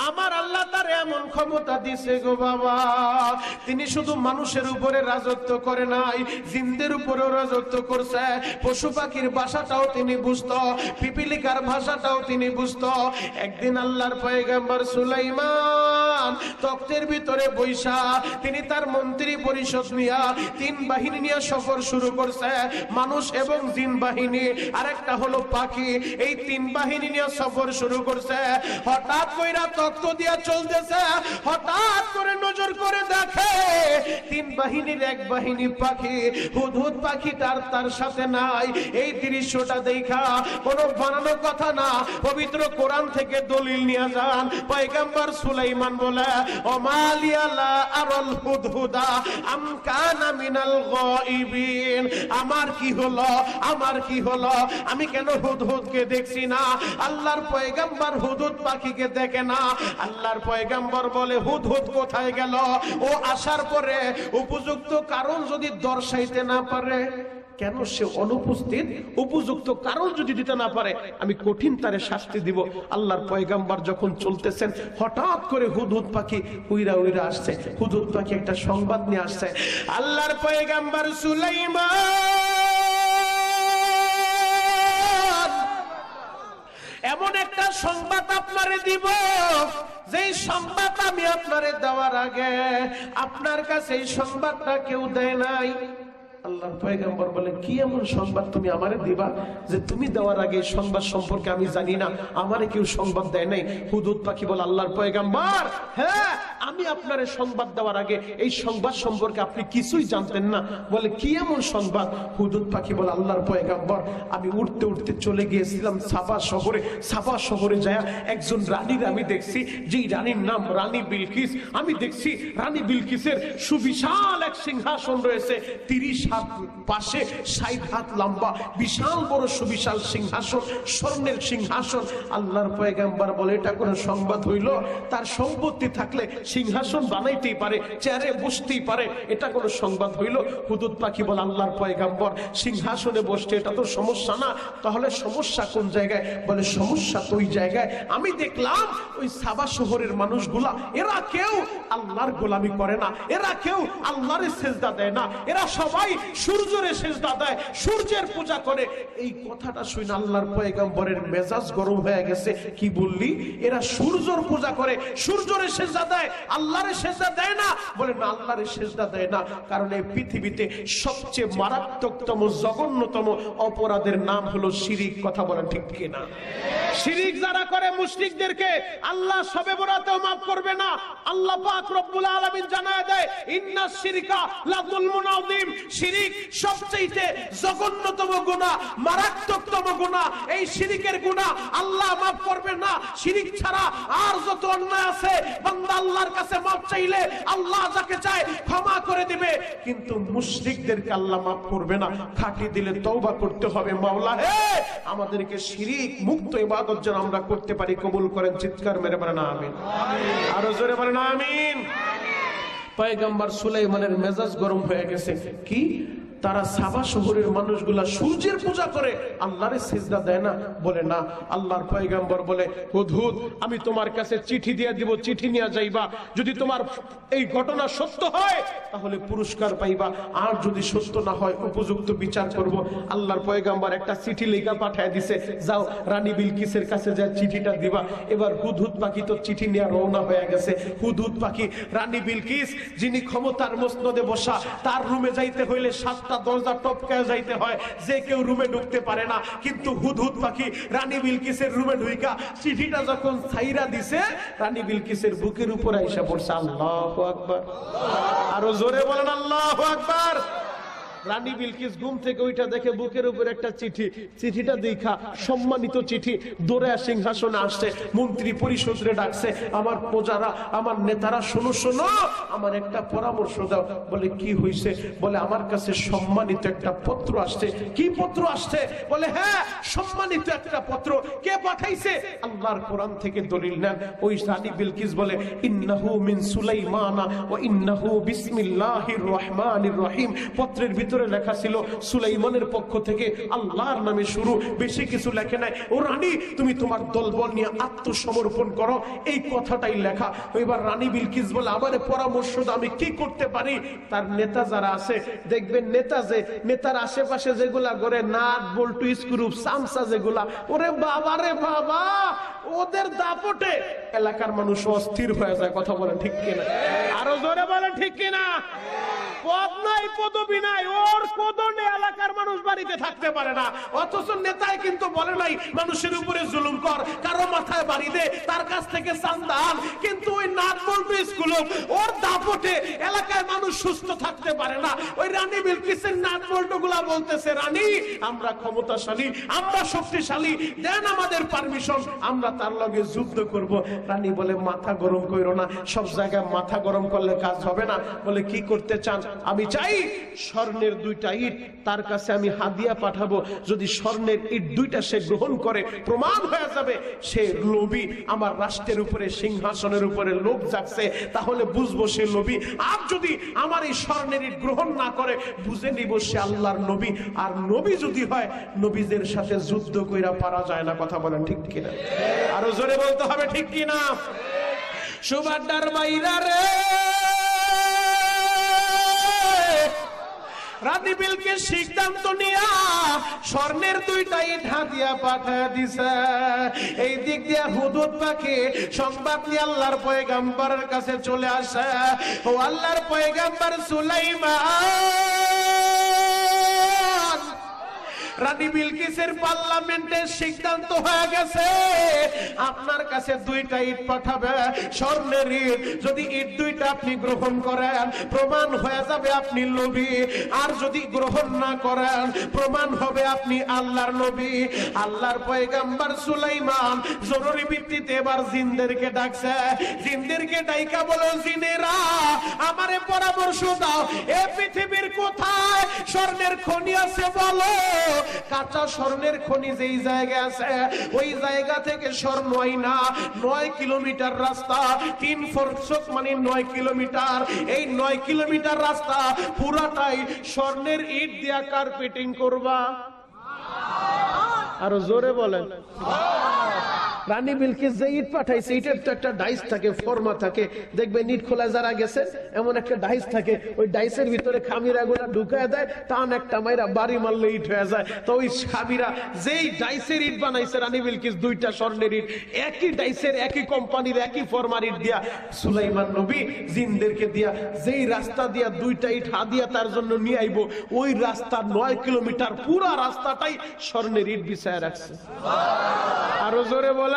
আমার আল্লাহ তার এমন ক্ষমতা দিছে গো বাবা, তিনি শুধু মানুষের উপরে রাজত্ব করে নাই, জিনদের উপরেও রাজত্ব করছে। পশু পাখির ভাষাটাও তিনি বুঝতো, পিপিলিকার ভাষাটাও তিনি বুঝতো। একদিন আল্লাহর পয়গম্বর সুলাইমান তখ্তের ভিতরে বৈশা, তিনি তার মন্ত্রী পরিষদ নিয়া 3 বাহিনী নিয়ে সফর শুরু করছে, মানুষ এবং জিন বাহিনী, আরেকটা হলো পাখি। এই 3 বাহিনী নিয়ে সফর শুরু করছে। হঠাৎ কইরা তখ্ত দিয়া চলতেছে, হঠাৎ করে নজর করে দেখে 3 বাহিনীর এক বাহিনী পাখি, হুদহুদ পাখি তার সাথে নাই। এই দৃশ্যটা দেখা কোনো বানানো কথা না, পবিত্র কোরআন থেকে দলিল নিয়ে যান। পয়গম্বর সুলাইমান বলে, ওমালিয়া লা আরাল হুদহুদা আম কানা মিনাল গায়িবিন, আমার কি হলো, আমার কি হলো, আমি কেন হুদহুদকে দেখছি না? আল্লাহর পয়গম্বর হুদহুদ পাখিকে দেখে না। আল্লাহর পয়গম্বর বলে, হুদহুদ কোথায় গেল? ও আসার পরে উপযুক্ত কারণ যদি দর্শাইতে না পারে, কেন সে অনুপস্থিত, উপযুক্ত কারণ যদি দিতে না পারে, আমি কঠিন তারে শাস্তি দিব। আল্লাহর পয়গম্বর যখন চলতেছেন, হঠাৎ করে হুদহুদ পাখি উইরা উইরা আসছে। হুদহুদ পাখি একটা সংবাদ নিয়ে আসছে। আল্লাহর পয়গম্বর সুলাইমান, এমন একটা সংবাদ আপনারে দিব, যেই সংবাদ আমি আপনারে দেওয়ার আগে আপনার কাছে এই সংবাদটা কেউ দেয় নাই। আল্লাহর পয়গম্বর বলেন, কি এমন সংবাদ তুমি আমারে দিবা যে তুমি দেওয়ার আগে এই সংবাদ সম্পর্কে আমি জানি না, আমারে কেউ সংবাদ দেয় নাই? হুদহুদ পাখি বলে, আল্লাহর পয়গম্বর, হ্যাঁ, আমি আপনারে সংবাদ দেওয়ার আগে এই সংবাদ সম্পর্কে আপনি কিছুই জানতেন না। বলে, কি এমন সংবাদ? হুদহুদ পাখি বলে, আল্লাহর পয়গম্বর, আমি উঠতে উঠতে চলে গিয়েছিলাম সাবা শহরে। সাবা শহরে যায় একজন রানীর আমি দেখছি, যেই রানীর নাম রানী বিলকিস। আমি দেখছি রানী বিলকিসের সুবিশাল এক সিংহাসন রয়েছে, 30 হাত পাশে, 60 হাত লম্বা, বিশাল বড় সুবিশাল সিংহাসন, স্বর্ণের সিংহাসন। আল্লাহর পয়গম্বর বলে, এটা কোন সংবাদ হইল? তার সম্পত্তি থাকলে সিংহাসন বানাইতেই পারে, চেয়ারে বসতেই পারে, এটা কোন সংবাদ হইল? হুদহুদ পাখি বলে, আল্লাহর পয়গম্বর, সিংহাসনে বসতে এটা তো সমস্যা না। তাহলে সমস্যা কোন জায়গায়? বলে, সমস্যা তো ওই জায়গায়, আমি দেখলাম ওই সাবা শহরের মানুষগুলা, এরা কেউ আল্লাহর গোলামি করে না, এরা কেউ আল্লাহরে সেজদা দেয় না, এরা সবাই সূর্যের সেজদা দেয়, সূর্যের পূজা করে। এই কথাটা শুনে আল্লাহর পয়গম্বরের মেজাজ গরম হয়ে গেছে। কি বললি? এরা সূর্যের পূজা করে, সূর্যের সেজদা দেয়, আল্লাহরে সেজদা দেয় না? বলে, না, আল্লাহরে সেজদা দেয় না, কারণ এই পৃথিবীতে সবচেয়ে মারাত্মকতম, জঘন্যতম অপরাধের নাম হলো শিরিক। কথা বলেন ঠিক কিনা? শিরিক যারা করে, মুশরিকদেরকে আল্লাহ শবে বরাতেও maaf করবে না। আল্লাহ পাক রব্বুল আলামিন জানায় দেয়, ইন্নাশ শিরকা লাযুলমুন আযীম, শিরিক সবচেয়ে জঘন্যতম গুনাহ, মারাত্মকতম গুনাহ। এই শিরিকের গুনাহ আল্লাহ maaf করবে না। শিরিক ছাড়া আর যত অন্যায় আছে, বান্দা আল্লাহর কাছে maaf চাইলে আল্লাহ যাকে চায় ক্ষমা করে দিবে, কিন্তু মুশরিকদেরকে আল্লাহ maaf করবে না। খাঁটি দিলে তওবা করতে হবে। মাওলা হে, আমাদেরকে শিরিক মুক্ত ইবাদত যেন আমরা করতে পারি, কবুল করেন। চিৎকার মেরে বলেন আমিন। আরো জোরে বলেন আমিন। পয়গম্বর সুলাইমানের মেজাজ গরম হয়ে গেছে। কি? তারা সাবা শহরের মানুষগুলা সূর্যের পূজা করে, আল্লাহরে সিজদা দেয় না? বলে, না। আল্লাহর পয়গম্বর বলে, হুদহুদ, আমি তোমার কাছে চিঠি দিয়ে দিব, চিঠি নিয়ে যাইবা। যদি তোমার এই ঘটনা সত্য হয় তাহলে পুরস্কার পাইবা, আর যদি সত্য না হয় উপযুক্ত বিচার করব। আল্লাহর পয়গম্বর একটা চিঠি লেখা পাঠায় দিছে, যাও রানী বিলকিসের কাছে যা চিঠিটা দিবা। এবার হুদহুদ পাখি তো চিঠি নিয়ে রওনা হয়ে গেছে। হুদহুদ পাখি রানী বিলকিস, যিনি ক্ষমতার মসনদে বসা, তার রুমে যাইতে হইলে 7টা দরজা টপকায় যাইতে হয়, যে কেউ রুমে ঢুকতে পারে না। কিন্তু হুদহুদ পাখি রানী বিলকিসের রুমে ঢুইকা চিঠিটা যখন ছাইরা দিছে, রানী বিলকিসের বুকের উপরে এসে পড়ছে। আল্লাহু আকবার। আরো জোরে বলেন আল্লাহু আকবার। রানী বিলকিস ঘুম থেকে ওইটা দেখে বুকের উপর একটা চিঠি, চিঠিটা দেখা সম্মানিত চিঠি, দৌড়ে সিংহাসনে আসছে, মন্ত্রী পরিষদরে ডাকছে, আমার প্রজারা, আমার নেতারা, শোনো শোনো, আমার একটা পরামর্শ দাও। বলে কি হয়েছে? বলে আমার কাছে সম্মানিত একটা পত্র আসছে। কি পত্র আসছে? বলে হ্যাঁ, সম্মানিত একটা পত্র। কে পাঠাইছে? আল্লাহর কোরআন থেকে দলিল নেন। ওই রানী বিলকিস বলে ইন্নাহু মিন সুলাইমানা ওয়া ইন্নাহু বিসমিল্লাহির রহমানির রহিম। পত্রের ভিতরে লেখা ছিল সুলাইমানের পক্ষ থেকে, আল্লাহর নামে শুরু, বেশি কিছু লেখে নাই। ও রানী, তুমি তোমার দলবল নিয়ে আত্মসমর্পণ করো, এই কথাটাই লেখা। এবার রানী বিলকিস বলে আমারে পরামর্শ দাও, আমি কি করতে পারি? তার নেতা যারা আছে দেখবেন, নেতা যে নেতার আশেপাশে যেগুলা করে নাট বল্টু স্ক্রু সামসা যেগুলা, ওরে বাবা রে বাবা, ওদের দাপটে এলাকার মানুষ অস্থির হয়ে যায়। কথা বলেন ঠিক কিনা? আরো জোরে বলেন ঠিক কিনা? পদ নাই, পদবি নাই, ওর কদনে এলাকার মানুষ বাড়িতে থাকতে পারে না। অথচ নেতাই কিন্তু বলে নাই মানুষের উপরে জুলুম কর, কারো মাথায় বাড়ি দে, তার কাছ থেকে চান্দা আন। কিন্তু ওই নাট বল্টু স্কুল ওর দাপটে এলাকায় মানুষ সুস্থ থাকতে পারে না। ওই রানী বিলকিসের নাট বল্টু গুলা বলতেছে, রানী আমরা ক্ষমতাশালী, আমরা শক্তিশালী, দেন আমাদের পারমিশন, আমরা তার লগে যুদ্ধ করব। রানী বলে মাথা গরম কইরো না, সব জায়গায় মাথা গরম করলে কাজ হবে না। বলে কি করতে চান? আমি চাই স্বর্ণের 2টা ইট তার কাছে আমি হাদিয়া পাঠাবো। যদি স্বর্ণের ইট 2টা সে গ্রহণ করে, প্রমাণ হয়ে যাবে সে লোভী, আমার রাষ্ট্রের উপরে, সিংহাসনের উপরে লোভ জাগছে, তাহলে বুঝবো সে লোভী। আর যদি আমার এই স্বর্ণের ইট গ্রহণ না করে, বুঝে নিব সে আল্লাহর নবী। আর নবী যদি হয়, নবীদের সাথে যুদ্ধ কইরা পারা যায় না। কথা বলেন ঠিক কিনা? আরো জোরে বলতে হবে ঠিক কিনা? সুবাদার বাইরা রে, রানী বিলকিস সিদ্ধান্ত নিয়া স্বর্ণের 2টা ইট হাদিয়া পাঠায় দিছে। এই দিক দিয়ে হুদুদ পাখি সংবাদ নিয়ে আল্লাহর পয়গম্বরের কাছে চলে আসে। ও আল্লাহর পয়গম্বর সুলাইমান, রানী বিলকিসের পার্লামেন্টের সিদ্ধান্ত হয়ে গেছে, আপনার কাছে 2টা ইট পাঠাবে, স্বর্ণের ইট। যদি ইট 2টা আপনি গ্রহণ করেন, প্রমাণ হয়ে যাবে আপনি লোভী। আর যদি গ্রহণ না করেন, প্রমাণ হবে আপনি আল্লাহর নবী। আল্লাহর পয়গম্বর সুলাইমান জরুরি ভিত্তিতে এবার জিনদেরকে ডাকছে। জিনদেরকে ডাইকা বলে, জিনেরা আমারে পরামর্শ দাও, এই পৃথিবীর কোথায় স্বর্ণের খনি আছে বলো। কাঁচা স্বর্ণের খনি যেই জায়গায় আছে, ওই জায়গা থেকে স্বর্ণ হয় না। 9 কিলোমিটার রাস্তা, 3 ফরসক মানে 9 কিলোমিটার। এই 9 কিলোমিটার রাস্তা পুরাটাই স্বর্ণের ইট দিয়া কার্পেটিং করবা। আরো জোরে বলেন। রানী বিলকিস যে ইট পাঠাইছে, ইটের তো একটা ডাইস থাকে, ফর্মা থাকে, দেখবেন ইট খোলা যারা গেছে এমন একটা ডাইস থাকে, ওই ডাইসের ভিতরে খামিরা গুলা ঢুকায় দেয়, টান একটা মাইরা বাড়ি মারলে ইট হয়ে যায়। তো ওই খামিরা যেই ডাইসের ইট বানাইছে রানী বিলকিস, 2টা স্বর্ণের ইট, একই ডাইসের, একই কোম্পানির, একই ফর্মার ইট দিয়া সুলাইমান নবী জিনদেরকে দিয়া যেই রাস্তা দিয়া 2টা ইট হাদিয়া তার জন্য নিয়ে আইব, ওই রাস্তা 9 কিলোমিটার পুরা রাস্তাটাই স্বর্ণের ইট বিছায় রাখছে। আরো জোরে বলেন।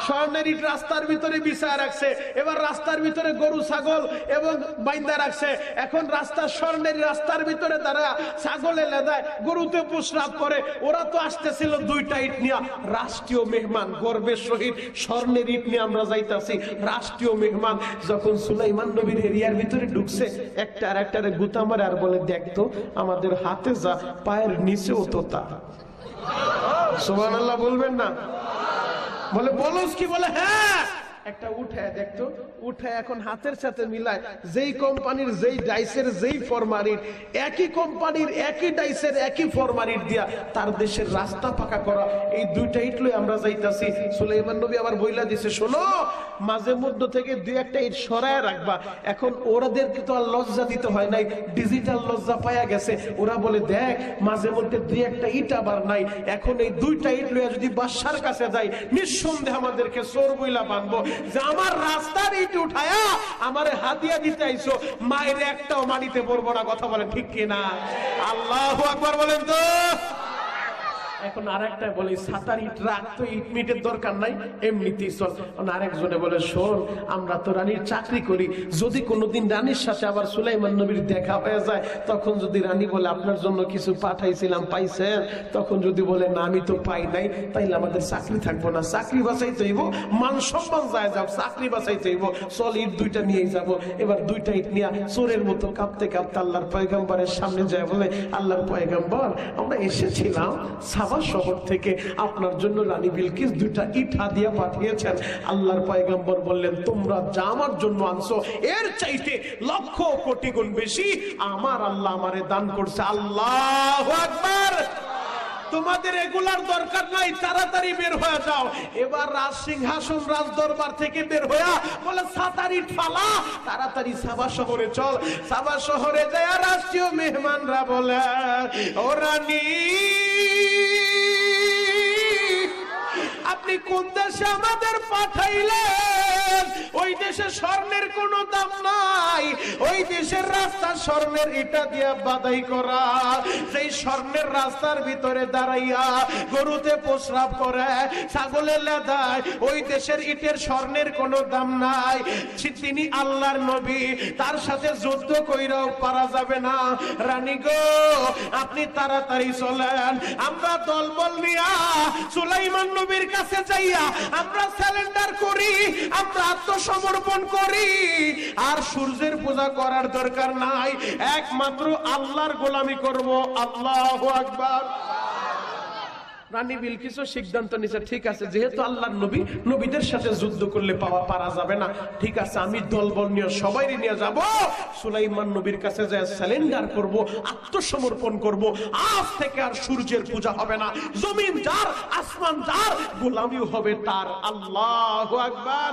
স্বর্ণের ইট রাস্তার ভিতরে বিছায় রাখছে। এবার রাস্তার ভিতরে গরু ছাগল এবং বাইন্দা রাখছে। এখন রাস্তা, স্বর্ণের রাস্তার ভিতরে তারা ছাগলে লেদায়, গরুতে প্রস্রাব করে। ওরা তো আসতেছিল 2টা ইট নিয়ে, রাষ্ট্রীয় মেহমান, গর্বের সহিত স্বর্ণের ইট নিয়ে আমরা যাইতাছি, রাষ্ট্রীয় মেহমান। যখন সুলাইমান নবীর এরিয়ার ভিতরে ঢুকছে, একটা আর একটারে গুতা মারে আর বলে, দেখতো আমাদের হাতে যা, পায়ের নিচেও তো তা। সুবহানাল্লাহ বলবেন না? বলে বলস কি? বলে হ্যাঁ। একটা উঠায় দেখতো, উঠায় এখন হাতের সাথে মিলায়, যেই কোম্পানির, যেই ডাইসের, যেই ফরমারিট, একই কোম্পানির, একই ডাইসের, একই ফরমারিট দিয়া তার দেশের রাস্তা পাকা করা। এই 2টা ইট লই আমরা যাইতাছি। সুলাইমান নবী আবার বইলা দিছে, শোনো, মাঝে মধ্যে থেকে 2-1টা ইট সরায় রাখবা। এখন ওরাদেরকে তো আর লজ্জা দিতে হয় নাই, ডিজিটাল লজ্জা পায়া গেছে। ওরা বলে, দেখ মাঝে মধ্যে 2-1টা ইট আবার নাই, এখন এই 2টা ইট লইয়া যদি বাদশার কাছে যাই, নিঃসন্দেহে আমাদেরকে চোর বইলা বানবো যে আমার রাস্তার ইট উঠায়া আমারে হাদিয়া দিতে আইছো, মায়ের একটাও মাটিতে পড়বো না। কথা বলেন ঠিক কিনা? আল্লাহু আকবার বলেন তো। এখন আরেকটা বলে ছাতার ইট রাখ, তো ইট মিটের দরকার নাই, এমনিতেই চল। আরেকজনে বলে শোন, আমরা তো রানীর চাকরি করি, যদি কোনোদিন রানীর সাথে আবার সুলাইমান নবীর দেখা হয়ে যায়, তখন যদি রানী বলে আপনার জন্য কিছু পাঠাইছিলাম পাইছেন, তখন যদি বলে না আমি তো পাই নাই, তাইলে আমাদের চাকরি থাকবো না, চাকরি বাঁচাই চাইব, মান সম্মান যায় যাব, চাকরি বাঁচাই চাইব, চল ইট দুইটা নিয়েই যাব। এবার দুইটা ইট নিয়ে চোরের মতো কাঁপতে কাঁপতে আল্লাহর পয়গম্বরের সামনে যায়, বলে আল্লাহর পয়গম্বর, আমরা এসেছিলাম সাবা শহর থেকে, আপনার জন্য রানী বিলকিস দুইটা ইট হাদিয়া পাঠিয়েছেন। আল্লাহর পয়গম্বর বললেন, তোমরা যা আমার জন্য আনছো এর চাইতে লক্ষ কোটি গুণ বেশি আমার আল্লাহ আমারে দান করছে। আল্লাহু আকবার। তোমাদের এগুলার দরকার নাই, তাড়াতাড়ি বের হয়ে যাও। এবার রাজ সিংহাসন রাজ দরবার থেকে বের হইয়া বলে ছাতারি ফালা, তাড়াতাড়ি সাবা শহরে চল। সাবা শহরে যায় রাষ্ট্রীয় মেহমানরা বলে, ও রানী, আপনি কোন দেশে আমাদের পাঠাইলেন? ওই দেশে স্বর্ণের কোনো দাম নাই, ওই দেশের রাস্তা স্বর্ণের ইটা দিয়ে বাধাই করা, সেই স্বর্ণের রাস্তার ভিতরে দাঁড়াইয়া গরুতে প্রস্রাব করে, ছাগলের লেদায়, ওই দেশের ইটের স্বর্ণের কোনো দাম নাই। তিনি আল্লাহর নবী, তার সাথে যুদ্ধ কইরাও পারা যাবে না। রানী গো, আপনি তাড়াতাড়ি চলেন, আমরা দলবল নিয়া সুলাইমান নবীর কাছে যাইয়া আমরা স্যালেন্ডার করি, আমরা আত্মসমর্পণ করি, আর সূর্যের পূজা করার দরকার নাই, একমাত্র আল্লাহর গোলামি করব। আল্লাহু আকবার। রানী বিলকিসও সিদ্ধান্ত নিছে, ঠিক আছে, যেহেতু আল্লাহর নবী, নবীদের সাথে যুদ্ধ করলে পারা যাবে না, ঠিক আছে, আমি দলবল নিয়ে সবাই নিয়ে যাব, সুলাইমান নবীর কাছে যায় সারেন্ডার করব, আত্মসমর্পণ করব, আজ থেকে আর সূর্যের পূজা হবে না, জমিন যার, আসমান যার, গোলামিও হবে তার। আল্লাহু আকবার।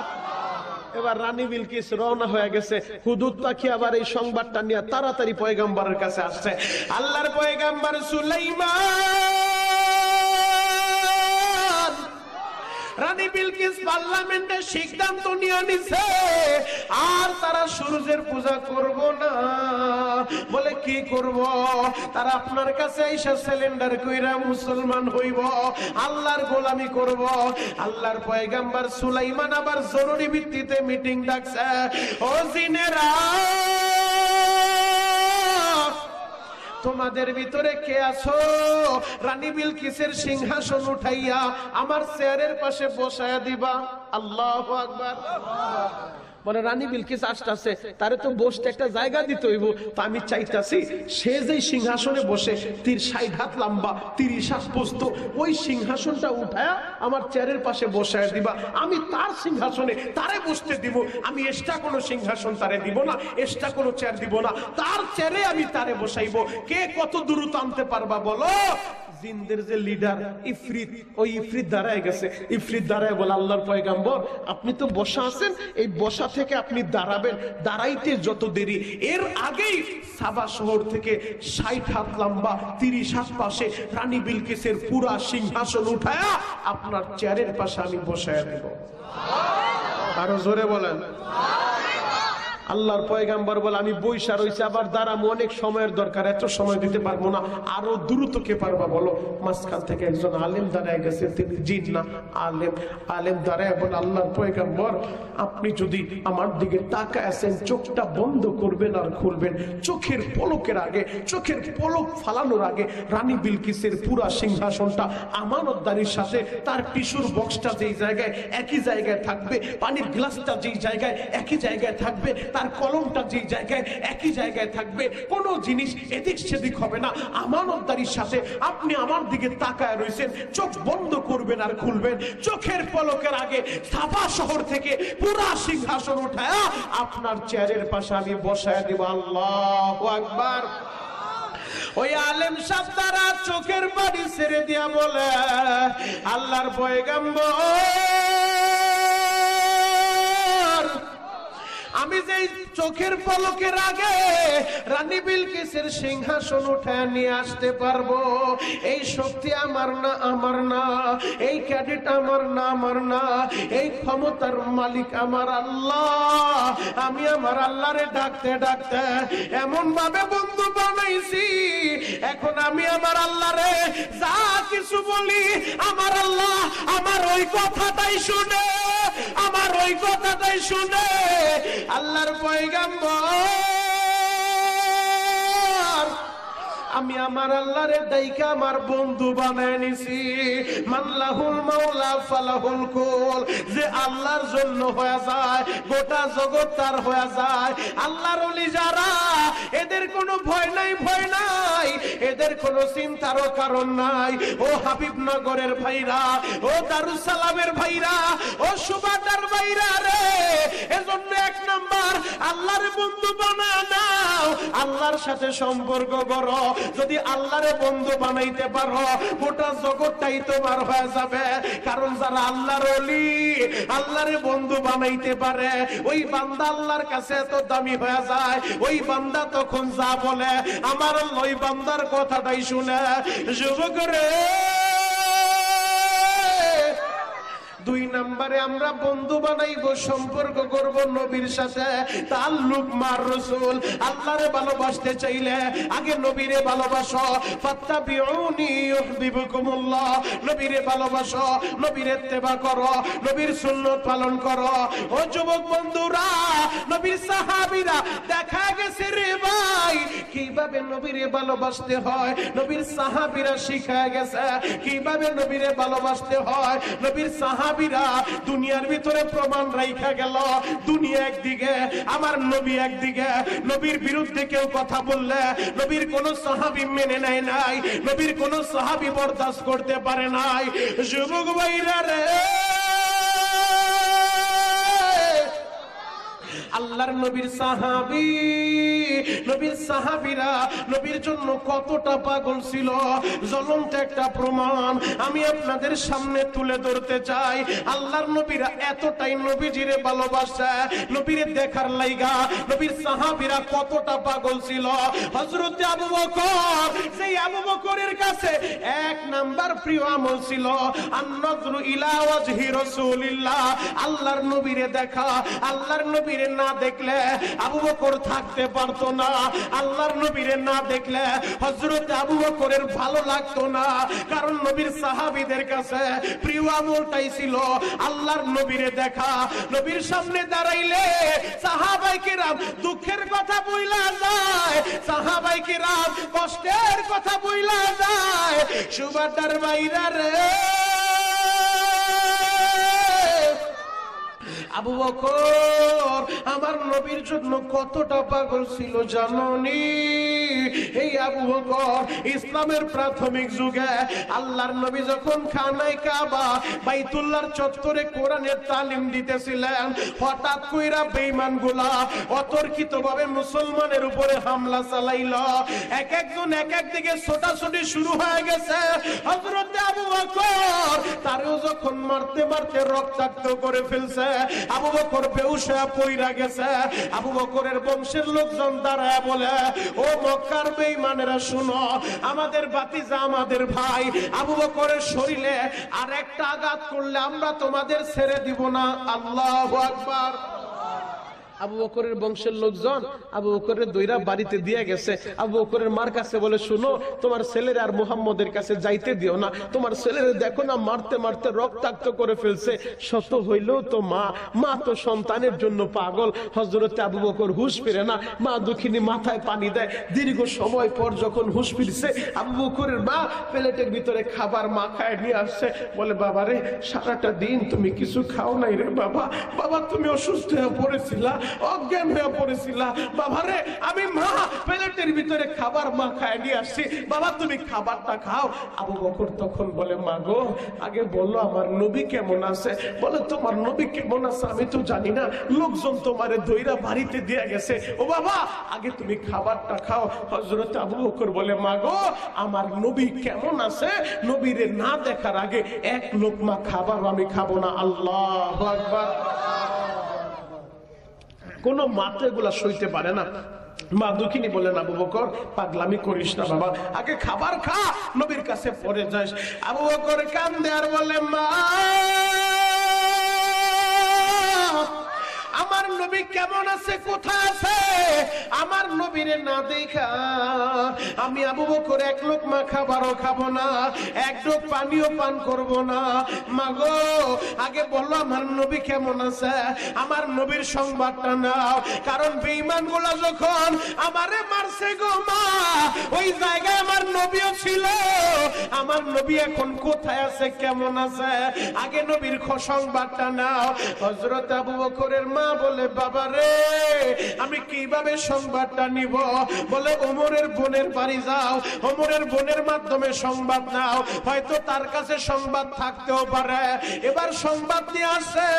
এবার রানী বিলকিস রওনা হয়ে গেছে, হুদুদ পাখি আবার এই সংবাদটা নিয়ে তাড়াতাড়ি পয়গম্বরের কাছে আসছে। আল্লাহর পয়গম্বর সুলাইমান, রানী বিলকিস পার্লামেন্টে সিদ্ধান্ত নিয়ে নিছে আর তারা সূর্যের পূজা করব না। বলে কি করব? তারা আপনার কাছে এসে সিলিন্ডার কইরা মুসলমান হইব, আল্লাহর গোলামি করব। আল্লাহর পয়গম্বর সুলাইমান আবার জরুরি ভিত্তিতে মিটিং ডাকছে। ও জিনেরা, তোমাদের ভিতরে কে আছো রানী বিলকিসের সিংহাসন উঠাইয়া আমার চেয়ারের পাশে বসায়া দিবা? আল্লাহু আকবার। বলে রানী বিলকিস আসতেছে, তারে তো বসতে একটা জায়গা দিতে হইব, তো আমি চাইতাছি সে যে সিংহাসনে বসে 60 হাত লম্বা 30 হাত পোস্ত, ওই সিংহাসনটা উঠায়া আমার চেয়ারের পাশে বসায় দিবা, আমি তার সিংহাসনে তারে বসতে দিব, আমি এক্সট্রা কোনো সিংহাসন তারে দিব না, এক্সট্রা কোনো চেয়ার দিব না, তার চেয়ারে আমি তারে বসাইবো। কে কত দূর টানতে পারবা বলো? জিনদের যে লিডার ইফরিত, ওই ইফরিত দাঁড়ায় গেছে। ইফরিত দাঁড়ায় বলে, আল্লাহর পয়গম্বর, আপনি তো বসা আছেন, এই বসা থেকে আপনি দাঁড়াবেন, দাঁড়াইতে যত দেরি, এর আগেই সাবা শহর থেকে 60 হাত লম্বা 30 হাত পাশে রানী বিলকিসের পুরা সিংহাসন উঠায়া আপনার চেয়ারের পাশে আমি বসায় দেব। আরো জোরে বলেন। আল্লাহর পয়গম্বর বলে, আমি বইসা রইছি, আবার দাঁড়াবো, অনেক সময়ের দরকার, এত সময় দিতে পারবো না, আরো দ্রুত কে পারবা বলো? মাঝখান থেকে একজন আলেম দাঁড়ায় গেছে, তিনি জিন না আলেম। আলেম দাঁড়ায় বলে, আল্লাহর পয়গম্বর, আপনি যদি আমার দিকে তাকায় আছেন, চোখটা বন্ধ করবেন আর খুলবেন, চোখের পলকের আগে, চোখের পলক ফালানোর আগে রানী বিলকিসের পুরা সিংহাসনটা আমানতদারির সাথে, তার টিস্যুর বক্সটা যেই জায়গায় একই জায়গায় থাকবে, পানির গ্লাসটা যেই জায়গায় একই জায়গায় থাকবে, তার কলমটা যে জায়গায় একই জায়গায় থাকবে, কোনো জিনিস এদিক সেদিক হবে না। আমানতদারির সাথে আপনি আমার দিকে তাকায় রয়েছেন, চোখ বন্ধ করবেন আর খুলবেন, চোখের পলকের আগে সাবা শহর থেকে পুরা সিংহাসন উঠায়া আপনার চেয়ারের পাশে আমি বসায় দেব। আল্লাহু আকবার। ওই আলেম সাহেব তারা চোখের পানি ছেড়ে দিয়া বলে, আল্লাহর পয়গম্বর, আমি যে চোখের পলকের আগে রানী বিলকিসের সিংহাসন উঠায় নিয়ে আসতে পারবো, এই শক্তি আমার না, আমার না, এই ক্যাডেট আমার না, আমার না, এই ক্ষমতার মালিক আমার আল্লাহ। আমি আমার আল্লাহরে ডাকতে ডাকতে এমন ভাবে বন্ধু বানাইছি, এখন আমি আমার আল্লাহরে যা কিছু বলি, আমার আল্লাহ আমার ওই কথাটাই শুনে, আমার ওই কথাটাই শুনে। আল্লাহর পয়গাম্বর আমি আমার আল্লাহরে দাইকা আমার বন্ধু বানায় নিছি। মাল্লাহুল মাওলা ফালাহুল কুল, যে আল্লাহর জন্য হয়ে যায় গোটা জগৎ তার হয়ে যায়। আল্লাহর ওলি যারা, এদের কোনো ভয় নাই, ভয় নাই, এদের কোনো চিন্তারও কারণ নাই। ও হাবিবনগরের ভাইরা, ও দারুস সালামের ভাইরা, ও সুবাদার ভাইরা রে, এজন্য এক নাম্বার আল্লাহর বন্ধু বানায় নাও, আল্লাহর সাথে সম্পর্ক করো। যদি আল্লাহরে বন্ধু বানাইতে পারো, গোটা জগৎটাই তোমার হয়ে যাবে। কারণ যারা আল্লাহর ওলি, আল্লাহরে বন্ধু বানাইতে পারে, ওই বান্দা আল্লাহর কাছে এত দামি হয়ে যায়। ওই বান্দা তখন যা বলে, আমার ওই বান্দার কথাটাই শুনে। যুবক রে, দুই নম্বরে আমরা বন্ধু বানাইবো, সম্পর্ক করব নবীর সাথে, তাআল্লুক মার রাসূল। আল্লাহরে ভালোবাসতে চাইলে আগে নবীরে ভালোবাসো। ফাত্তাবিউনি ইউহিব্বুকুমুল্লাহ, নবীরে ভালোবাসো, নবীর ইত্তেবা করো, নবীর সুন্নাত পালন করো। ও যুবক বন্ধুরা, নবীর সাহাবীরা দেখা গেছে রে ভাই কিভাবে নবীরে ভালোবাসতে হয়, নবীর সাহাবীরা শিখায় গেছে কিভাবে নবীরে ভালোবাসতে হয়। নবীর সাহাবীরা দুনিয়ার ভিতরে প্রমাণ রাইখা গেল। দুনিয়া একদিকে, আমার নবী একদিকে। নবীর বিরুদ্ধে কেউ কথা বললে নবীর কোন সাহাবী মেনে নেয় নাই, নবীর কোন সাহাবী বরদাস্ত করতে পারে নাই। যুবক ভাইরা রে, আল্লাহর নবীর সাহাবী, নবীর সাহাবীরা নবীর জন্য কতটা পাগল ছিল, জ্বলন্ত একটা প্রমাণ আমি আপনাদের সামনে তুলে ধরতে চাই। আল্লাহর নবীরা এতটাই নবীজিরে ভালোবাসে, নবীরে দেখার লাইগা নবীর সাহাবীরা কতটা পাগল ছিল। হযরত আবু বকর, সেই আবু বকরের কাছে এক নাম্বার প্রিয় আমল ছিল আন-নযরু ইলা ওয়াজহি রাসূলিল্লাহ, আল্লাহর নবীরে দেখা। আল্লাহর নবীরে না দেখলে আবু বকর থাকতে পারতো না, আল্লাহর নবীরে না দেখলে হযরত আবু বকরের ভালো লাগতো না। কারণ নবীর সাহাবীদের কাছে প্রিয় আমলটাই ছিল আল্লাহর নবীরে দেখা। নবীর সামনে দাঁড়াইলে সাহাবায়ে কেরাম দুঃখের কথা বইলা যায়, সাহাবায়ে কেরাম কষ্টের কথা বইলা যায়। সুবাদার ভাইরা রে, আবু বকর আমার নবীর জন্য কতটা পাগল ছিল জানোনি? এই আবু বকর ইসলামের প্রাথমিক যুগে আল্লাহর নবী যখন খানায় কাবা বাইতুল্লাহর চত্বরে কোরআনের তালিম দিতেছিলেন, হঠাৎ কইরা বেঈমানগুলা অতর্কিতভাবে মুসলমানের উপরে হামলা চালাইলো। এক একজন এক এক দিকে ছোটাছুটি শুরু হয়ে গেছে। হযরত আবু বকর তারেও যখন মারতে মারতে রক্তাক্ত করে ফেলছে, আবু বকর বেহুশ হয়ে পইরা গেছে। আবু বকরের বংশের লোকজন দাঁড়ায় বলে, ও মক্কার বেঈমানেরা শুনো, আমাদের ভাতিজা, আমাদের ভাই আবু বকরের শরীরে আর একটা আঘাত করলে আমরা তোমাদের ছেড়ে দিব না। আল্লাহু আকবার। আবু বকরের বংশের লোকজন আবু বকরের দইরা বাড়িতে দিয়ে গেছে। আবু বকরের মার কাছে বলে, শুনো, তোমার ছেলের আর মুহাম্মদের কাছে যাইতে দিও না, তোমার ছেলের দেখো না মারতে মারতে রক্তাক্ত করে ফেলছে। শত হইলেও তো মা, মা তো সন্তানের জন্য পাগল। হযরত আবু বকর হুঁশ ফিরে না, মা দুঃখিনী মাথায় পানি দেয়। দীর্ঘ সময় পর যখন হুঁশ ফিরছে, আবু বকরের মা প্লেটের ভিতরে খাবার মাখায় নিয়ে আসছে। বলে, বাবা রে, সারাটা দিন তুমি কিছু খাও নাই রে বাবা, বাবা তুমি অসুস্থ হয়ে পড়েছিলা, অজ্ঞান হয়ে পড়েছিলা, বাবা রে আমি মা প্লেটের ভিতরে খাবার মাখায় নিয়ে আসছি, বাবা তুমি খাবারটা খাও। আবু বকর তখন বলে, মা গো, আগে বলো আমার নবী কেমন আছে। বলে, তোমার নবী কেমন আছে আমি তো জানি না, লোকজন তোমারে দইরা বাড়িতে দিয়ে গেছে। ও বাবা, আগে তুমি খাবারটা খাও। হযরত আবু বকর বলে, মা গো, আমার নবী কেমন আছে নবীরে না দেখার আগে এক লোকমা খাবার আমি খাবো না। আল্লাহু আকবার। কোন মাত্রা এগুলা সইতে পারে না। মা দুঃখিনী বলেন, আবু বকর পাগলামি করিস না বাবা, আগে খাবার খা, নবীর কাছে পরে যাস। আবু বকর কান্দে আর বলে, মা আমার নবী নবী কেমন আছে, কোথায় আছে, আমার নবীরে না দেখা আমি আবু বকর এক লোকমা খাবারও খাবো না, এক ঢোক পানিও পান করব না। মাগো আগে বলো আমার নবী কেমন আছে, আমার নবীর সংবাদটা নাও। কারণ বেঈমানগুলো যখন আমারে মারছে গো মা, ওই জায়গায় আমার নবীও ছিল। আমার নবী এখন কোথায় আছে, কেমন আছে, আগে নবীর সংবাদটা নাও। হযরত আবু বকরের মা বলে, বাবা রে আমি কিভাবে সংবাদটা নিব? বলে ওমরের বোনের বাড়ি যাও, ওমরের বোনের মাধ্যমে সংবাদ নাও, হয়তো তার কাছে সংবাদ থাকতেও পারে। এবার সংবাদ নিয়ে আসে,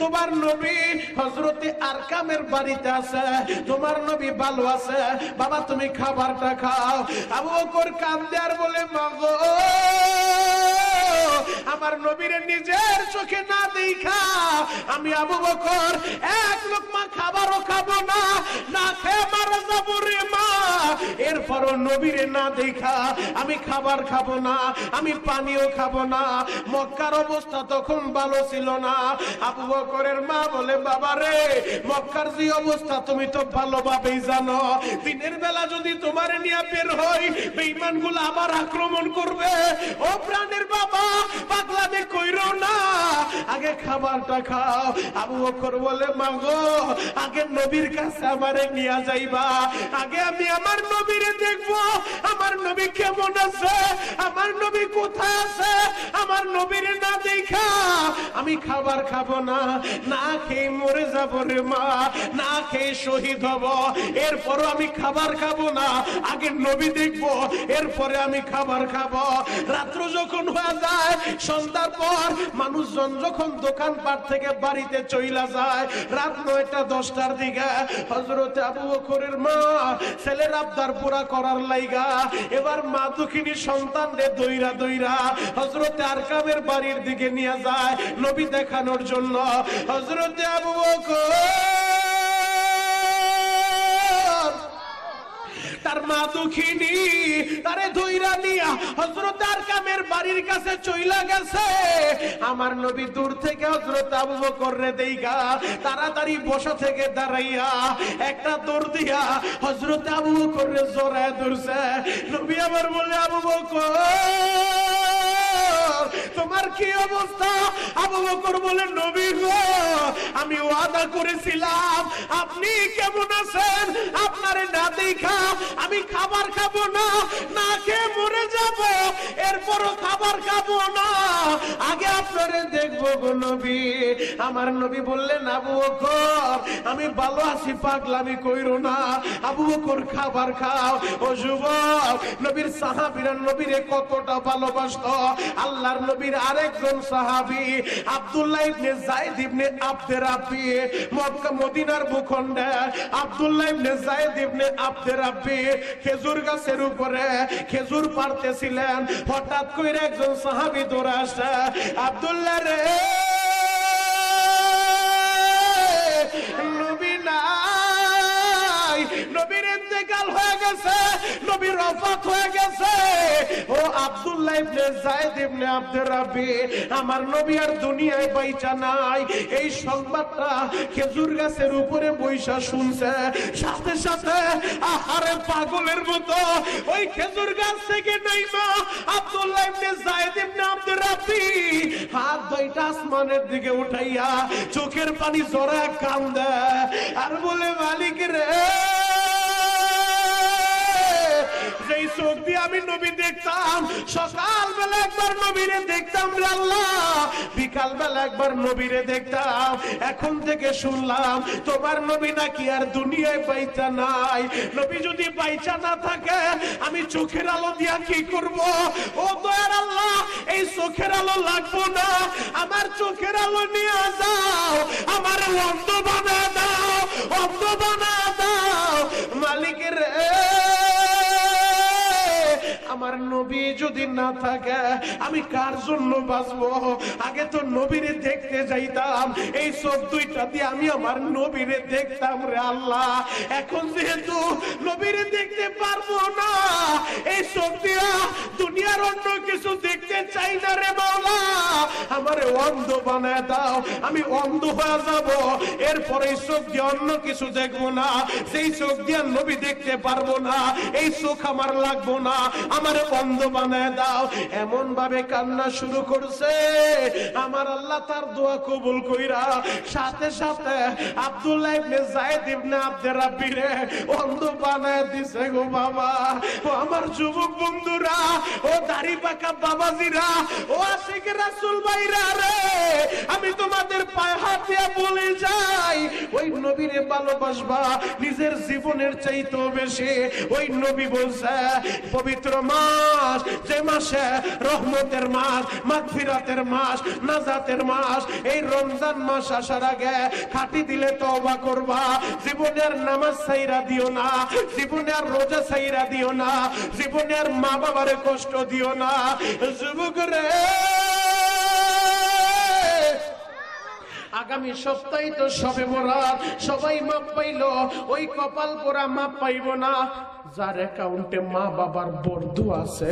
তোমার নবী হযরতে আরকামের বাড়িতে আছে, তোমার নবী ভালো আছে, বাবা তুমি খাবারটা খাও। আবু বকর কাঁদে আর বলে, মাগো আমার নবীর নিজের চোখে না দেখা আমি আবু বকর এক লোকমা খাবারও খাবো না, না খেয়ে মারা যাবো রে মা। এরপরও নবীরে না দেখা আমি খাবার খাবো না, আমি পানিও খাবো না। মক্কার অবস্থা তখন ভালো ছিল না। আবু বকরের মা বলে, বাবা রে মক্কার যে অবস্থা তুমি তো ভালোভাবেই জানো, দিনের বেলা যদি তোমার নিয়ে বের হই বেঈমানগুলো আবার আক্রমণ করবে। ও প্রাণের বাবা পাগলামি কইরো না, আগে খাবারটা খাও। আবু বকর বলে, মাগো আগে নবীর কাছে আমারে নিয়ে যাইবা, আগে আমি আমার নবীরে দেখবো, আমার নবী কেমন আছে, আমার নবী কোথায় আছে, আমার নবীরে না দেখা আমি খাবার খাবো না, না খেয়ে মরে যাবো রে মা, না খেয়ে শহীদ হব। এরপরও আমি খাবার খাবো না, আগে নবী দেখবো, এরপরে আমি খাবার খাবো। রাত্র যখন হয়ে যায়, সন্ধ্যার পর মানুষজন যখন দোকানপাট থেকে বাড়িতে চইলা যায়, রাত 9টা-10টার দিকে হযরত আবু বকরের মা ছেলের আবদার পুরা করার লাইগা এবার মা দুঃখিনী সন্তানদের দইরা দইরা হযরত আরকামের বাড়ির দিকে নিয়ে যায় নবী দেখানোর জন্য। হযরত আবু বকর তার মা দুঃখিনী তারে ধইরা নিয়া হযরত আরকামের বাড়ির কাছে চইলা গেছে। আমার নবী দূর থেকে হযরত আবু বকর রে দেইগা তাড়াতাড়ি বসা থেকে দাঁড়াইয়া একটা দৌড় দিয়া হযরত আবু বকর রে জড়ায় ধরছে। নবী আবার বলে, আবু বকর তোমার কি অবস্থা? আবু বকর বলে, নবী গো আমি ওয়াদা করেছিলাম আপনি কেমন আছেন, আপনারে না দেখা আমি খাবার খাবো না, না খেয়ে মরে যাব, এরপরও খাবার খাবো না, আগে আপনারে দেখবো গো নবী। আমার নবী বললেন, আবু বকর আমি ভালো আছি, পাগলামি কইরো না, আবু বকর খাবার খাও। ও যুবক, নবীর সাহাবীরা নবীরে কতটা ভালোবাসতো। আল্লাহর নবীর আরেকজন সাহাবী আব্দুল্লাহ ইবনে যায়েদ ইবনে আব্দে রাব্বি, মক্কা মদিনার ভূখণ্ডে আব্দুল্লাহ ইবনে যায়েদ ইবনে আব্দে রাব্বি খেজুর গাছের উপরে খেজুর পাড়তেছিলেন। হঠাৎ করে একজন সাহাবী দৌড়ে আসে, আব্দুল্লাহ রে নবী নাই, নবীর ইন্তেকাল হয়ে গেছে, নবীর ওফাত হয়ে গেছে। ও আব্দুল্লাহ ইবনে যায়েদ ইবনে আব্দে রাব্বি, আমার নবী আর দুনিয়ায় বাইচা নাই। এই সংবাদটা খেজুর গাছের উপরে বৈশা শুনছে, সাথে সাথে আহারে পাগলের মতো ওই খেজুর গাছ থেকে নাইমা আব্দুল্লাহ ইবনে যায়েদ ইবনে আব্দে রাব্বি হাত দুইটা আসমানের দিকে উঠাইয়া চোখের পানি জড়ায় কান্দে আর বলে, মালিক রে যেই চোখ দিয়ে আমি নবী দেখতাম, সকাল বেলা একবার নবীরে দেখতাম রে আল্লাহ, বিকাল বেলা একবার নবীরে দেখতাম, এখন থেকে শুনলাম তোমার নবী নাকি আর দুনিয়ায় বাইচা নাই। নবী যদি বাইচা না থাকে আমি চোখের আলো দিয়া কি করব? ও দয়ার আল্লাহ, এই চোখের আলো লাগবো না, আমার চোখের আলো নিয়ে যাও, আমার অন্ধ বানা দাও, অন্ধ বানা দাও মালিকের। আমার নবী যদি না থাকে আমি কার জন্য বাঁচবো? আগে তো নবীরে দেখতে যাইতাম, এই চোখ দুইটা দিয়ে আমি আমার নবীরে দেখতাম রে আল্লাহ। এখন যেহেতু নবীরে দেখতে পারবো না, এই চোখ দিয়া দুনিয়ার অন্য কিছু দেখতে চাই না রে মাওলা। আমারে অন্ধ বানায় দাও, আমি অন্ধ হয়ে যাব, এরপরে এই চোখ দিয়ে অন্য কিছু দেখবো না, সেই চোখ দিয়ে নবী দেখতে পারবো না, এই চোখ আমার লাগবো না, আমারে অন্ধ বানায় দাও। এমন ভাবে কান্না শুরু করছে, আমার আল্লাহ তার দোয়া কবুল কইরা সাথে সাথে আব্দুল্লাহ ইবনে যায়েদ ইবনে আব্দুর রাব্বিরে অন্ধ বানায় দিছে গো বাবা। ও আমার যুবক বন্ধুরা, ও দাড়ি পাকা বাবাজিরা, ও আশিক রাসূল ভাইরা রে, আমি তোমাদের পায়ে হাত দিয়ে বলে যাই, ওই নবীরে ভালোবাসবা নিজের জীবনের চাইতেও বেশি। ওই নবী বলছে পবিত্র মাস, যে মাসে রহমতের মাস, মাগফিরাতের মাস, নাজাতের মাস, এই রমজান মাস আসার আগে খাঁটি দিলে তওবা করবা, জীবনের নামাজ ছাইরা দিও না, জীবনের রোজা ছাইরা দিও না, জীবনের মা বাবারে কষ্ট দিও না। যুবক রে, আগামী সপ্তাহে তো সবে বরাত, সবাই মাপ পাইল, ওই কপাল পোড়া মাপ পাইব না। যার অ্যাকাউন্টে মা বাবার বর্দু আছে,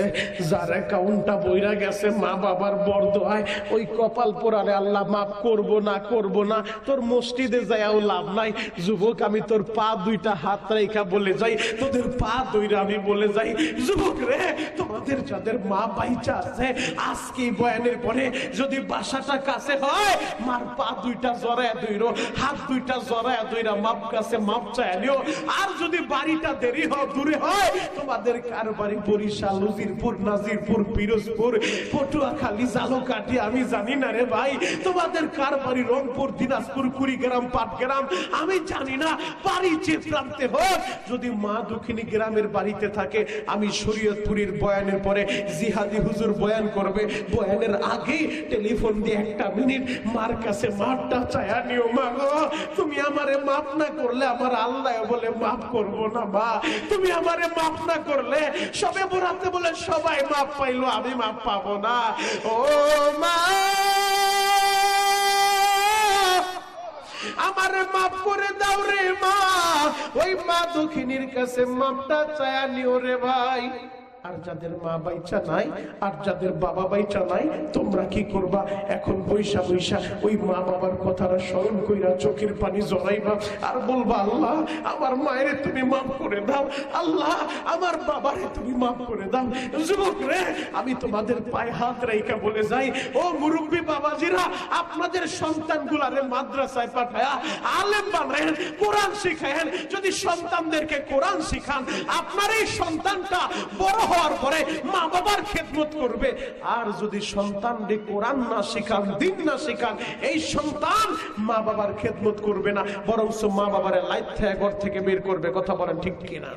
যার অ্যাকাউন্টটা বইরা গেছে মা বাবার বর্দুয়ায়, ওই কপাল পোড়ারে আল্লাহ মাফ করব না, করব না। তোর মসজিদে যাইও লাভ নাই। যুবক, আমি তোর পা দুইটা হাত রেখা বলে যাই, তোদের পা দুইটা আমি বলে যাই, যুবক রে, তোমাদের যাদের মা বাইচা আছে, আজকে বয়ানের পরে যদি বাসাটা কাছে হয়, মার পা দুইটা জড়ায় ধইরো, হাত দুইটা জড়ায় ধইরা মাপ কাছে মাপ চায় নিও। আর যদি বাড়িটা দেরি হয়, দূরে হয়, তোমাদের কার বাড়ি বরিশাল, উজিরপুর, নাজিরপুর, পিরোজপুর, পটুয়াখালী, জালকাঠি, আমি জানি না রে ভাই, তোমাদের কার বাড়ি রংপুর, দিনাজপুর, কুড়িগ্রাম, পাটগ্রাম, আমি জানি না, বাড়ি যে প্রান্তে হোক, যদি মা দক্ষিণী গ্রামের বাড়িতে থাকে, আমি শরীয়তপুরের বয়ানের পরে জিহাদি হুজুর বয়ান করবে, বয়ানের আগে টেলিফোন দিয়ে একটা মিনিট মার কাছে মাপটা চায়া নিও। মা গো, তুমি আমারে মাপ না করলে আমার আল্লাহ বলে মাফ করবো না। মা, তুমি আমারে মাফ না করলে সবে বরাতে বলে সবাই মাপ পাইলো, আমি মাপ পাবো না। ও মা, আমারে মাফ করে দাও রে মা। ওই মা দক্ষিণীর কাছে মাপটা চায়া নিও রে ভাই। আর যাদের মা বাইচা নাই, আর যাদের বাবা বাইচা নাই, তোমরা কি করবা? এখন বৈশা বৈশা ওই মা বাবার কথাটা স্মরণ কইরা চোখের পানি জড়াইবা আর বলবা, আল্লাহ আমার মায়ের তুমি মাফ করে দাও, আল্লাহ আমার বাবারে তুমি মাফ করে দাও। যুবক রে, আমি তোমাদের পায়ে হাত রেখা বলে যাই, ও মুরব্বী বাবাজিরা, আপনাদের সন্তানগুলারে মাদ্রাসায় পাঠায়া আলেম বানায়েন, কোরআন শিখায়েন। যদি সন্তানদেরকে কোরআন শিখান, আপনার এই সন্তানটা বড় হওয়ার পরে মা বাবার খেদমত করবে। আর যদি সন্তানকে কোরআন না শিখান, দিন না শিখান, এই সন্তান মা বাবার খেদমত করবে না, বরং মা বাবারে লাইট থেকে ঘর থেকে বের করবে। কথা বলেন ঠিক কিনা?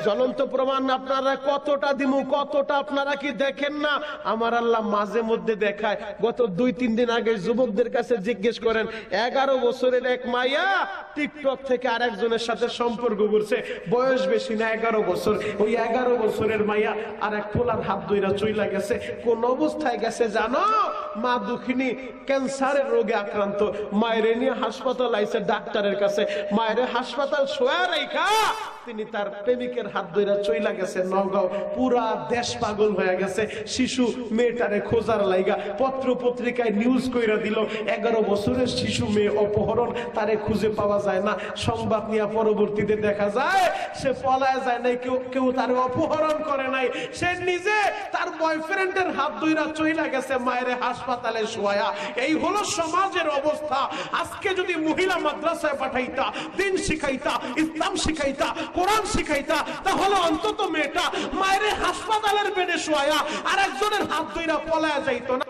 জ্বলন্ত প্রমাণ আপনারা কতটা দিমু, কতটা আপনারা কি দেখেন না? আমার আল্লাহ মাঝে মধ্যে দেখায়। গত 2-3 দিন আগে যুবকদের কাছে জিজ্ঞেস করেন, 11 বছরের এক মাইয়া টিকটক থেকে আরেকজনের সাথে সম্পর্ক করছে, বয়স বেশি না, 11 বছর। ওই 11 বছরের মাইয়া আর এক পোলার হাত ধইরা চইলা গেছে। কোন অবস্থায় গেছে জানো? মা দুঃখিনী ক্যান্সারের রোগে আক্রান্ত, মায়ের নিয়ে হাসপাতাল আইছে ডাক্তারের কাছে। মায়ের হাসপাতাল শোয়া রেখা তিনি তার প্রেমিকের হাত ধইরা চইলা গেছে নওগাঁও। পুরা দেশ পাগল হয়ে গেছে। শিশু মেয়েটারে খোঁজার লাইগা পত্র পত্রিকায় নিউজ কইরা দিল, 11 বছরের শিশু মেয়ে অপহরণ, তারে খুঁজে পাওয়া যায় না। সংবাদ নিয়ে পরবর্তীতে দেখা যায় সে পলায় যায় নাই, কেউ তারে অপহরণ করে নাই, সে নিজে তার বয়ফ্রেন্ডের হাত ধইরা চইলা গেছে মায়ের হাসপাতালে শোয়া। এই হলো সমাজের অবস্থা। আজকে যদি মহিলা মাদ্রাসায় পাঠাইতা, দিন শিখাইতা, ইসলাম শিখাইতা, কোরআন শিখাইতা, তাহলে অন্তত মেয়েটা মায়ের হাসপাতালের বেডে শোয়া আর একজনের হাত ধইরা পলায়া যাইতো না।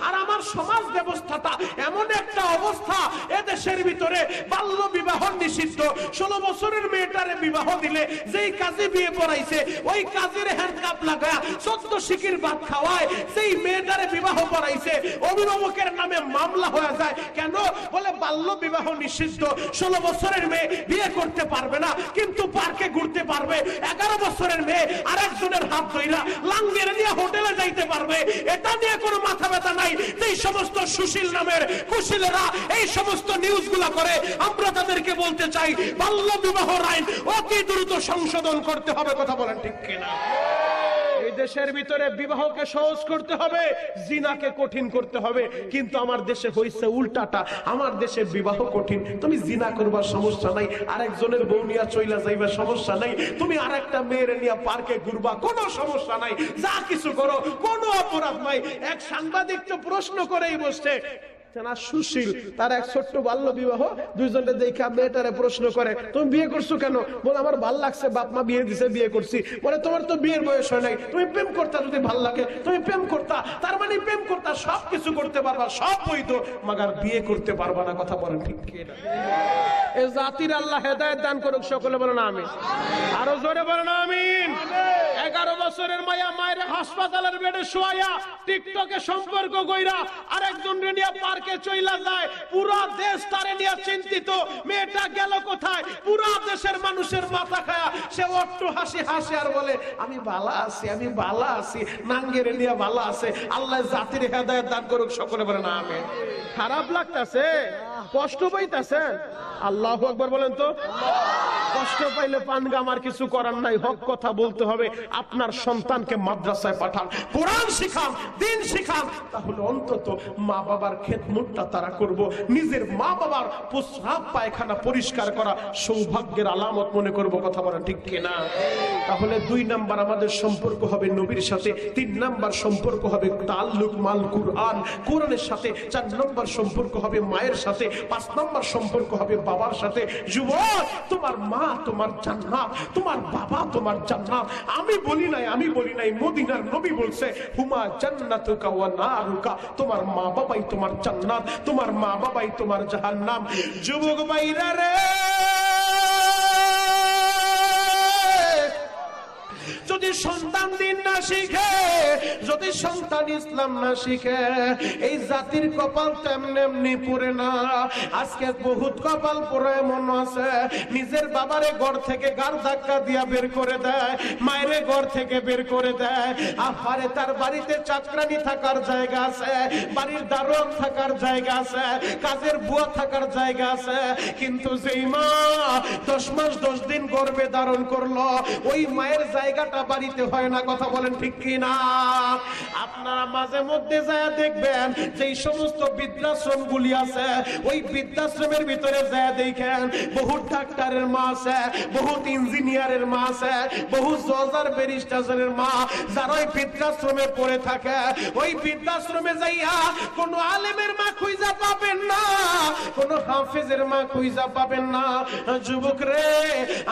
আর আমার সমাজ ব্যবস্থাটা এমন একটা অবস্থা, এদেশের ভিতরে বাল্য বিবাহ নিষিদ্ধ। 16 বছরের মেয়েটারে বিবাহ দিলে যেই কাজে বিয়ে পড়াইছে, ওই কাজের হ্যান্ডকাপ লাগায় 14 শিকির ভাত খাওয়ায়, সেই মেয়েটারে বিবাহ পড়াইছে, অভিভাবকের নামে মামলা হয়ে যায়। কেন? বলে বাল্য বিবাহ নিষিদ্ধ, 16 বছরের মেয়ে বিয়ে করতে পারবে না, কিন্তু পার্কে ঘুরতে পারবে। 11 বছরের মেয়ে আরেকজনের হাত ধইরা লাঙ্গের নিয়ে হোটেলে যাইতে পারবে। এটা নিয়ে কোনো মাথা ব্যথা নাই। এই সমস্ত সুশীল নামের কুশীলেরা এই সমস্ত নিউজগুলো করে, আমরা তাদেরকে বলতে চাই, বাল্য বিবাহ আইন অতি দ্রুত সংশোধন করতে হবে। কথা বলেন ঠিক কিনা? এই দেশের ভিতরে বিবাহকে সহজ করতে হবে, জিনাকে কঠিন করতে হবে। কিন্তু আমার দেশে হইছে উল্টাটা, আমার দেশে বিবাহ কঠিন। তুমি জিনা করবার সমস্যা নাই, আরেকজনের বউ নিয়ে চইলা যাইবা সমস্যা নাই, তুমি আরেকটা মেয়ের নিয়ে পার্কে ঘুরবা কোনো সমস্যা নাই, যা কিছু করো কোনো অপরাধ নাই। এক সাংবাদিক তো প্রশ্ন করেই বসছে, সুশীল তার এক ছোট্ট বাল্য বিবাহ, দুইজনে দেখা মেয়েটারে প্রশ্ন করে তুমি বিয়ে করছো কেন? বলে আমার ভাল লাগছে, বাপ মা বিয়ে দিছে বিয়ে করছি। বলে তোমার তো বিয়ের বয়স হয় নাই, তুমি প্রেম করতা, যদি ভাল লাগে তুমি প্রেম করতা। তার মানে প্রেম করতা, সবকিছু করতে পারবা, সব বৈধ, মাগার বিয়ে করতে পারবা না। কথা বলেন ঠিক কি না? এই জাতির আল্লাহ হেদায়েত দান করুক, সকলে বলেন আমিন। আরো জোরে বলেন আমিন। 11 বছরের মায়া মায়ের হাসপাতালের বেডে শোয়া টিকটকে সম্পর্ক কইরা আরেকজন নিয়ে পার্কে চইলা যায়, পুরো দেশ তারে নিয়ে চিন্তিত, মেয়েটা গেল কোথায়? পুরো দেশের মানুষের মাথা খায়া সে একটু হাসি হাসি আর বলে আমি ভালো আছি, আমি ভালো আছি, নাঙ্গের নিয়ে ভালো আছে। আল্লাহ জাতির হেদায়েত দান করুক, সকলে বলেন আমিন। খারাপ লাগতাছে, কষ্ট পাইতাছেন, আল্লাহু আকবার বলেন তো। কষ্ট পাইলে পানগাম, আর কিছু করার নাই, হক কথা বলতে হবে। আপনার সন্তানকে মাদ্রাসায় পাঠান, কোরআন শিখান, দিন শিখান, তাহলে অন্তত মা বাবার খেদমতটা তারা করব। নিজের মা বাবার প্রস্রাব পায়খানা পরিষ্কার করা সৌভাগ্যের আলামত মনে করব। কথা বলা ঠিক কিনা? তাহলে 2 নাম্বার আমাদের সম্পর্ক হবে নবীর সাথে, 3 নাম্বার সম্পর্ক হবে তাল্লুক মাল কুরআন, কোরআনের সাথে, 4 নাম্বার সম্পর্ক হবে মায়ের সাথে, 5 নাম্বার সম্পর্ক হবে বাবার সাথে। যুবক, তোমার মা তোমার জান্নাত, তোমার বাবা তোমার জান্নাত। আমি বলি নাই, মদিনার নবী বলছে হুমা জান্নাতুকা ওয়া নারুকা, তোমার মা বাবাই তোমার জান্নাত, তোমার মা বাবাই তোমার জাহান্নাম। যুবক ভাইরা রে, যদি সন্তান দিন না শিখে, যদি সন্তান ইসলাম না শিখে, এই জাতির কপাল তেমনি এমনি পুরে না। আজকে বহুত কপাল পুরো এমন আছে, নিজের বাবারে ঘর থেকে গার ধাক্কা দিয়া বের করে দেয়, মায়েরে ঘর থেকে বের করে দেয়। আহারে, তার বাড়িতে চাকরানি থাকার জায়গা আছে, বাড়ির দারোয়ান থাকার জায়গা আছে, কাজের বুয়া থাকার জায়গা আছে, কিন্তু যেই মা 10 মাস 10 দিন গর্ভে ধারণ করলো, ওই মায়ের জায়গাটা বাড়িতে হয় না। কথা বলেন ঠিক কি না? আপনারা মাঝে মধ্যে যায় দেখবেন যে সমস্ত বৃদ্ধাশ্রম গুলি আছে, ওই বৃদ্ধাশ্রমের ভিতরে যায় দেখেন বহুত ডাক্তারের মা আছে, বহুত ইঞ্জিনিয়ারের মা আছে, বহুত জজ আর ব্যারিস্টারের মা, যারা ওই বৃদ্ধাশ্রমে পড়ে থাকে। ওই বৃদ্ধাশ্রমে যাইয়া কোন আলেমের মা খুঁজা পাবেন না, কোন হাফেজের মা খুঁজা পাবেন না। যুবক রে,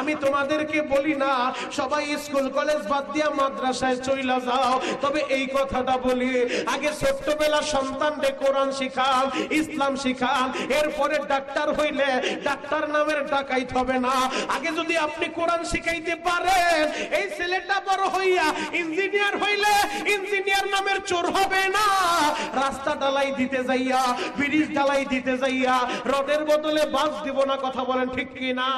আমি তোমাদেরকে বলি না সবাই স্কুল কলেজ বাদ দিয়া মাদ্রাসায় চইলা যাও, তবে এই কথাটা বলি, আগে ছোট্টবেলা সন্তানকে কোরআন শিখান, ইসলাম শিখান, এরপরে ডাক্তার হইলে ডাক্তার নামের ডাকাইত হবে না। আগে যদি আপনি কোরআন শিখাইতে পারেন, এই ছেলেটা বড় হইয়া ইঞ্জিনিয়ার হইলে ইঞ্জিনিয়ার নামের চোর হবে না। রাস্তা ঢালাই দিতে যাইয়া, ব্রিজ ঢালাই দিতে যাইয়া রডের বদলে বাস দিব না। কথা বলেন ঠিক কি না?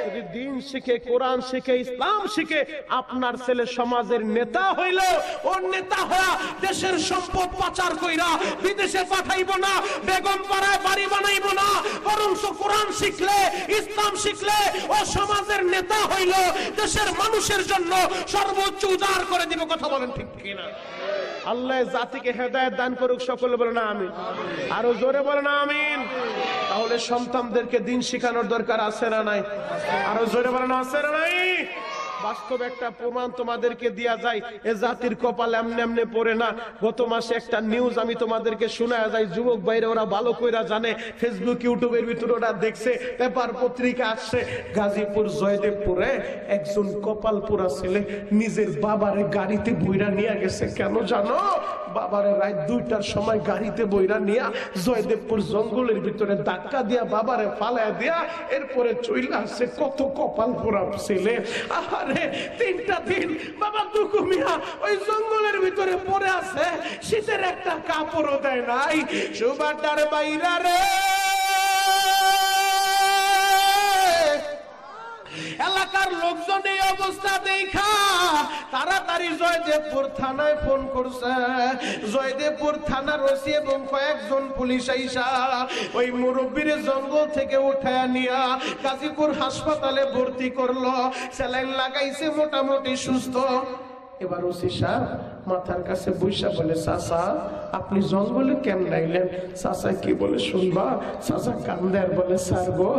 যদি দিন শিখে, কোরআন শিখে, ইসলাম শিখে, আপনার ছেলে সমাজের নেতা হইল, ওর নেতা হওয়া দেশের সম্পদ পাচার কইরা বিদেশে পাঠাইব না, বেগম পাড়ায় বাড়ি বানাইব না, বরং কোরআন শিখলে, ইসলাম শিখলে ও সমাজের নেতা হইল, দেশের মানুষের জন্য সর্বোচ্চ উজাড় করে দিব। কথা বলেন ঠিক কিনা? আল্লাহ জাতিকে হেদায়েত দান করুক, সকলে বলেন আমিন। আরো জোরে বলেন আমিন। তাহলে সন্তানদেরকে দিন শিখানোর দরকার আছে না নাই? আরো জোরে বলেন আছে না নাই? বাস্তব একটা প্রমাণ তোমাদেরকে দেয়া যায়, এ জাতির কপাল এমনি এমনি পড়ে না। গত মাসে একটা নিউজ আমি তোমাদেরকে শোনায়া যাই, যুবক ভাইরা ওরা ভালো কইরা জানে, ফেসবুক ইউটিউবের ভিতরে ওরা দেখছে, পেপার পত্রিকা আসছে, গাজীপুর জয়দেবপুরে একজন কপাল পোড়া ছেলে নিজের বাবারে গাড়িতে বইরা নিয়ে গেছে। কেন জানো? বাবারে রাত 2টার সময় গাড়িতে বইরা নিয়া জয়দেবপুর জঙ্গলের ভিতরে ধাক্কা দিয়া বাবারে ফালায়া দিয়া এরপরে চইলা আসছে। কত কপাল পোড়া ছেলে! আহারে, 3টা দিন বাবা দুকু মিয়া ওই জঙ্গলের ভিতরে পড়ে আছে, শীতের একটা কাপড়ও দেয় নাই। সুবাদার বাইরা রে, এলাকার লোকজন এই অবস্থা দেখা তাড়াতাড়ি জয়দেবপুর থানায় ফোন করছে। জয়দেবপুর থানার ওসি এবং কয়েকজন পুলিশ আইসা ওই মুরব্বীর জঙ্গল থেকে উঠায় নিয়া গাজীপুর হাসপাতালে ভর্তি করলো, স্যালাইন লাগাইছে, মোটামুটি সুস্থ। এবার ওসি সাহেব মাথার কাছে বৈশা বলে, চাচা আপনি জঙ্গলে কেমন আইলেন? চাচা কি বলে শুনবা? চাচা কান্দে আর বলে, স্যার গো,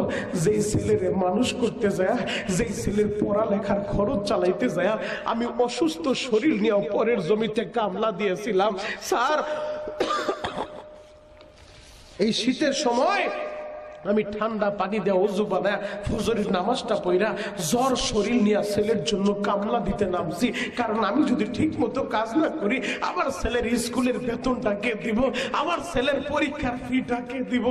যেই ছেলেরে মানুষ করতে যায়, যেই ছেলের পড়ালেখার খরচ চালাইতে যায়, আমি অসুস্থ শরীর নিয়ে পরের জমিতে কামলা দিয়েছিলাম স্যার। এই শীতের সময় আমি ঠান্ডা পানি দেওয়া উজু বানায় ফজরের নামাজটা পড়া জ্বর শরীর নিয়ে ছেলের জন্য কামলা দিতে নামছি, কারণ আমি যদি ঠিক মতো কাজ না করি আমার ছেলের স্কুলের বেতনটা কে দিব, আমার ছেলের পরীক্ষার ফিটা কে দিব।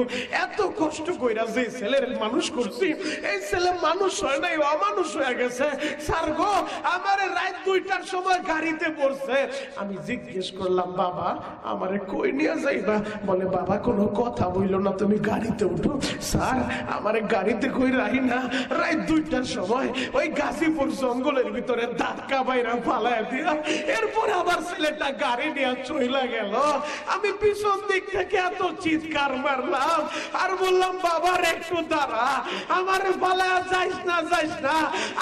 এত কষ্ট কইরা যে ছেলের মানুষ করছি, এই ছেলে মানুষ হয় নাই, অমানুষ হয়ে গেছে। স্যার গো, আমার রাত 2টার সময় গাড়িতে পড়ছে। আমি জিজ্ঞেস করলাম, বাবা আমারে কই নিয়ে যাইবা? বলে, বাবা কোনো কথা বইল না, তুমি গাড়িতে উঠো। স্যার আমার গাড়িতে কই রাহি না, রাত 2টার সময় ওই গাজীপুর জঙ্গলের ভিতরে ধাক্কা বাইরা ফালায় দিয়া এরপর আবার ছেলেটা গাড়ি নিয়ে চইলা গেল। আমি পিছন দিক থেকে এত চিৎকার মারলাম আর বললাম, বাবার একটু দাঁড়া, আমার ফালায় যাইস না, যাইস না।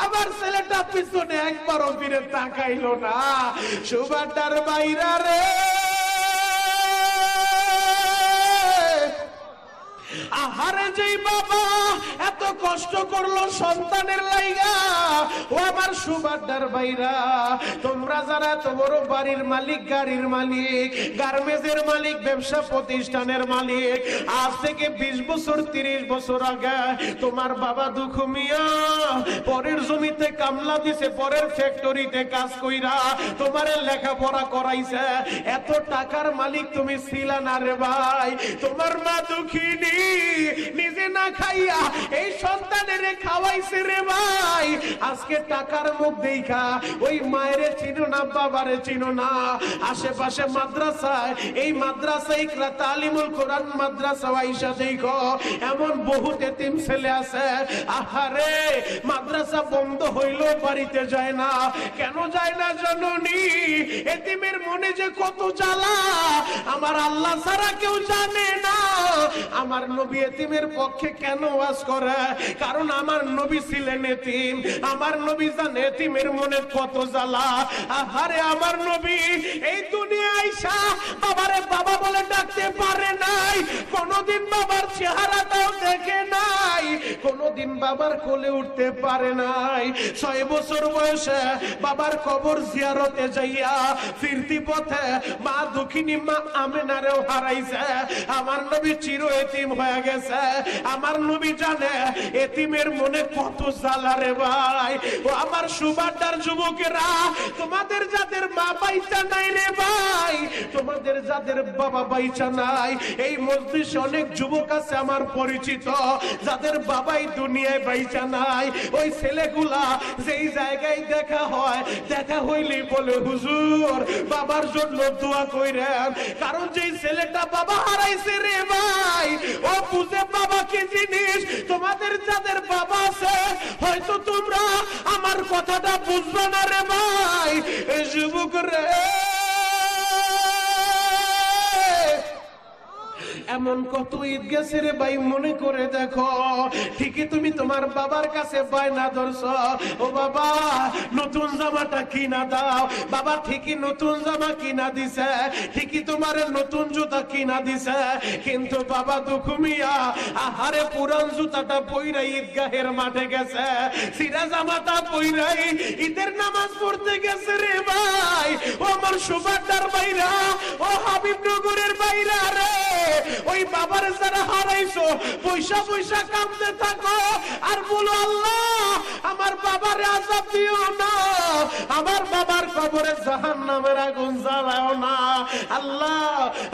আমার ছেলেটা পিছনে একবারও ফিরে তাকাইলো না। সুবাদার বাইরা রে, আহারে যেই বাবা এত কষ্ট করলো সন্তানের লাইগা, ও আমার সুবাদার ভাইরা, তোমরা যারা এত বড় বাড়ির মালিক, গাড়ির মালিক, গার্মেন্টসের মালিক, ব্যবসা প্রতিষ্ঠানের মালিক, আজ থেকে 20 বছর 30 বছর আগে তোমার বাবা দুঃখ মিয়া পরের জমিতে কামলা দিছে, পরের ফ্যাক্টরিতে কাজ কইরা তোমারে লেখাপড়া করাইছে, এত টাকার মালিক তুমি ছিলা না রে ভাই। তোমার মা দুঃখিনী, নিজে না খাইয়া এই সন্তানের খাওয়াইছে রে ভাই। আজকে টাকার মুখ দেখা ওই মায়েরে চিনো না, বাবারে চিনো না। আশেপাশে মাদ্রাসায়, এই মাদ্রাসা ইকরা তালিমুল কোরআন মাদ্রাসা আইসা দেখো, এমন বহু এতিম ছেলে আছে, আহারে মাদ্রাসা বন্ধ হইলো বাড়িতে যায় না। কেন যায় না জানোনি? এতিমের মনে যে কত জ্বালা আমার আল্লাহ ছাড়া কেউ জানে না। আমার নবী এতিমের পক্ষে কেন ওয়াজ করে? কারণ আমার নবী ছিলেন এতিম, আমার নবী জানে এতিমের মনে কত জ্বালা। আহারে আমার নবী এই দুনিয়া আইসা বাবারে বাবা বলে ডাকতে পারে নাই, কোনদিন বাবার চেহারাটাও দেখে নাই, কোনদিন বাবার কোলে উঠতে পারে নাই। 6 বছর বয়সে বাবার কবর জিয়ারতে যাইয়া ফিরতি পথে মা দুঃখিনী মা আমেনারেও হারাইছে। আমার নবী চির এতিম হয়ে গেছে। আমার নবী জানে এতিমের মনে কত জ্বালা রে ভাই। ও আমার সুবাদার যুবকেরা, তোমাদের যাদের মা বাইচা নাই রে ভাই, তোমাদের যাদের বাবা বাইচা নাই, এই মজলিসে অনেক যুবক আছে আমার পরিচিত, যাদের বাবাই দুনিয়ায় বাইচা নাই। ওই ছেলেগুলা যেই জায়গায় দেখা হয়, দেখা হইলে বলে, হুজুর বাবার জন্য দোয়া কইরেন, কারণ যেই ছেলেটা বাবা হারাইছে রে ভাই, ও বুঝে বাবা কি জিনিস। তোমাদের যাদের বাবা আছে হয়তো তোমরা আমার কথাটা বুঝবে না রে ভাই। এই যুবক রে, এমন কত ঈদ গেছে রে ভাই, মনে করে দেখো। ঠিকই তুমি তোমার বাবার কাছে বায়না ধরছ, ও বাবা নতুন জামাটা কিনা দাও, বাবা ঠিকই নতুন জামা কিনা দিছে, ঠিকই তোমার নতুন জুতা কিনা দিছে, কিন্তু বাবা দুঃখ মিয়া আহারে পুরান জুতাটা পইরা ঈদগাহের মাঠে গেছে, সিরা জামাটা পইরাই ঈদের নামাজ পড়তে গেছে রে ভাই। ও আমার সুবাদার ভাইরা, ও হাবিবনগরের ভাইরা রে, ওই বাবার যারা হারাইছো পয়সা পয়সা কামতে থাকো আর বলো, আল্লাহ আমার বাবারে আযাব দিও না, আমার বাবার কবরে জাহান্নামের আগুন জ্বালাও না। আল্লাহ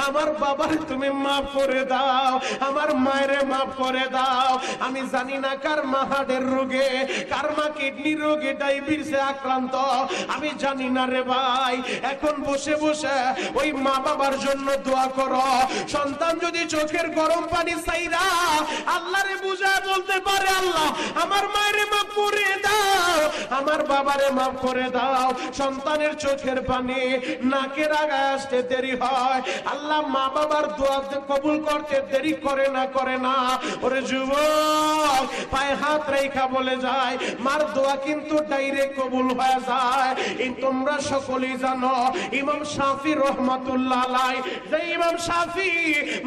আমার বাবারে তুমি মাফ করে দাও, আমার মায়েরে মাফ করে দাও। আমি জানি না কার মা হার্টের রোগে, কার মা কিডনি রোগে, ডায়াবেটিসে আক্রান্ত, আমি জানি না রে ভাই। এখন বসে বসে ওই মা বাবার জন্য দোয়া করো। সন্তান যদি চোখের গরম পানি চাইরা আল্লাহরে বুঝায় বলতে পারে, আল্লাহ আমার মায়েরে মাফ করে দাও, আমার বাবারে মাফ করে দাও। সন্তানের চোখের পানি নাকের আগায় আসতে দেরি হয়, আল্লাহ মা বাবার দোয়া কবুল করতে দেরি করে না। ওরে যুবক, পায়ে হাত রেখা বলে যায়, মার দোয়া কিন্তু ডাইরেক্ট কবুল হয়ে যায়। তোমরা সকলেই জানো ইমাম শাফি রহমাতুল্লাহ আলাইহি, যে ইমাম শাফি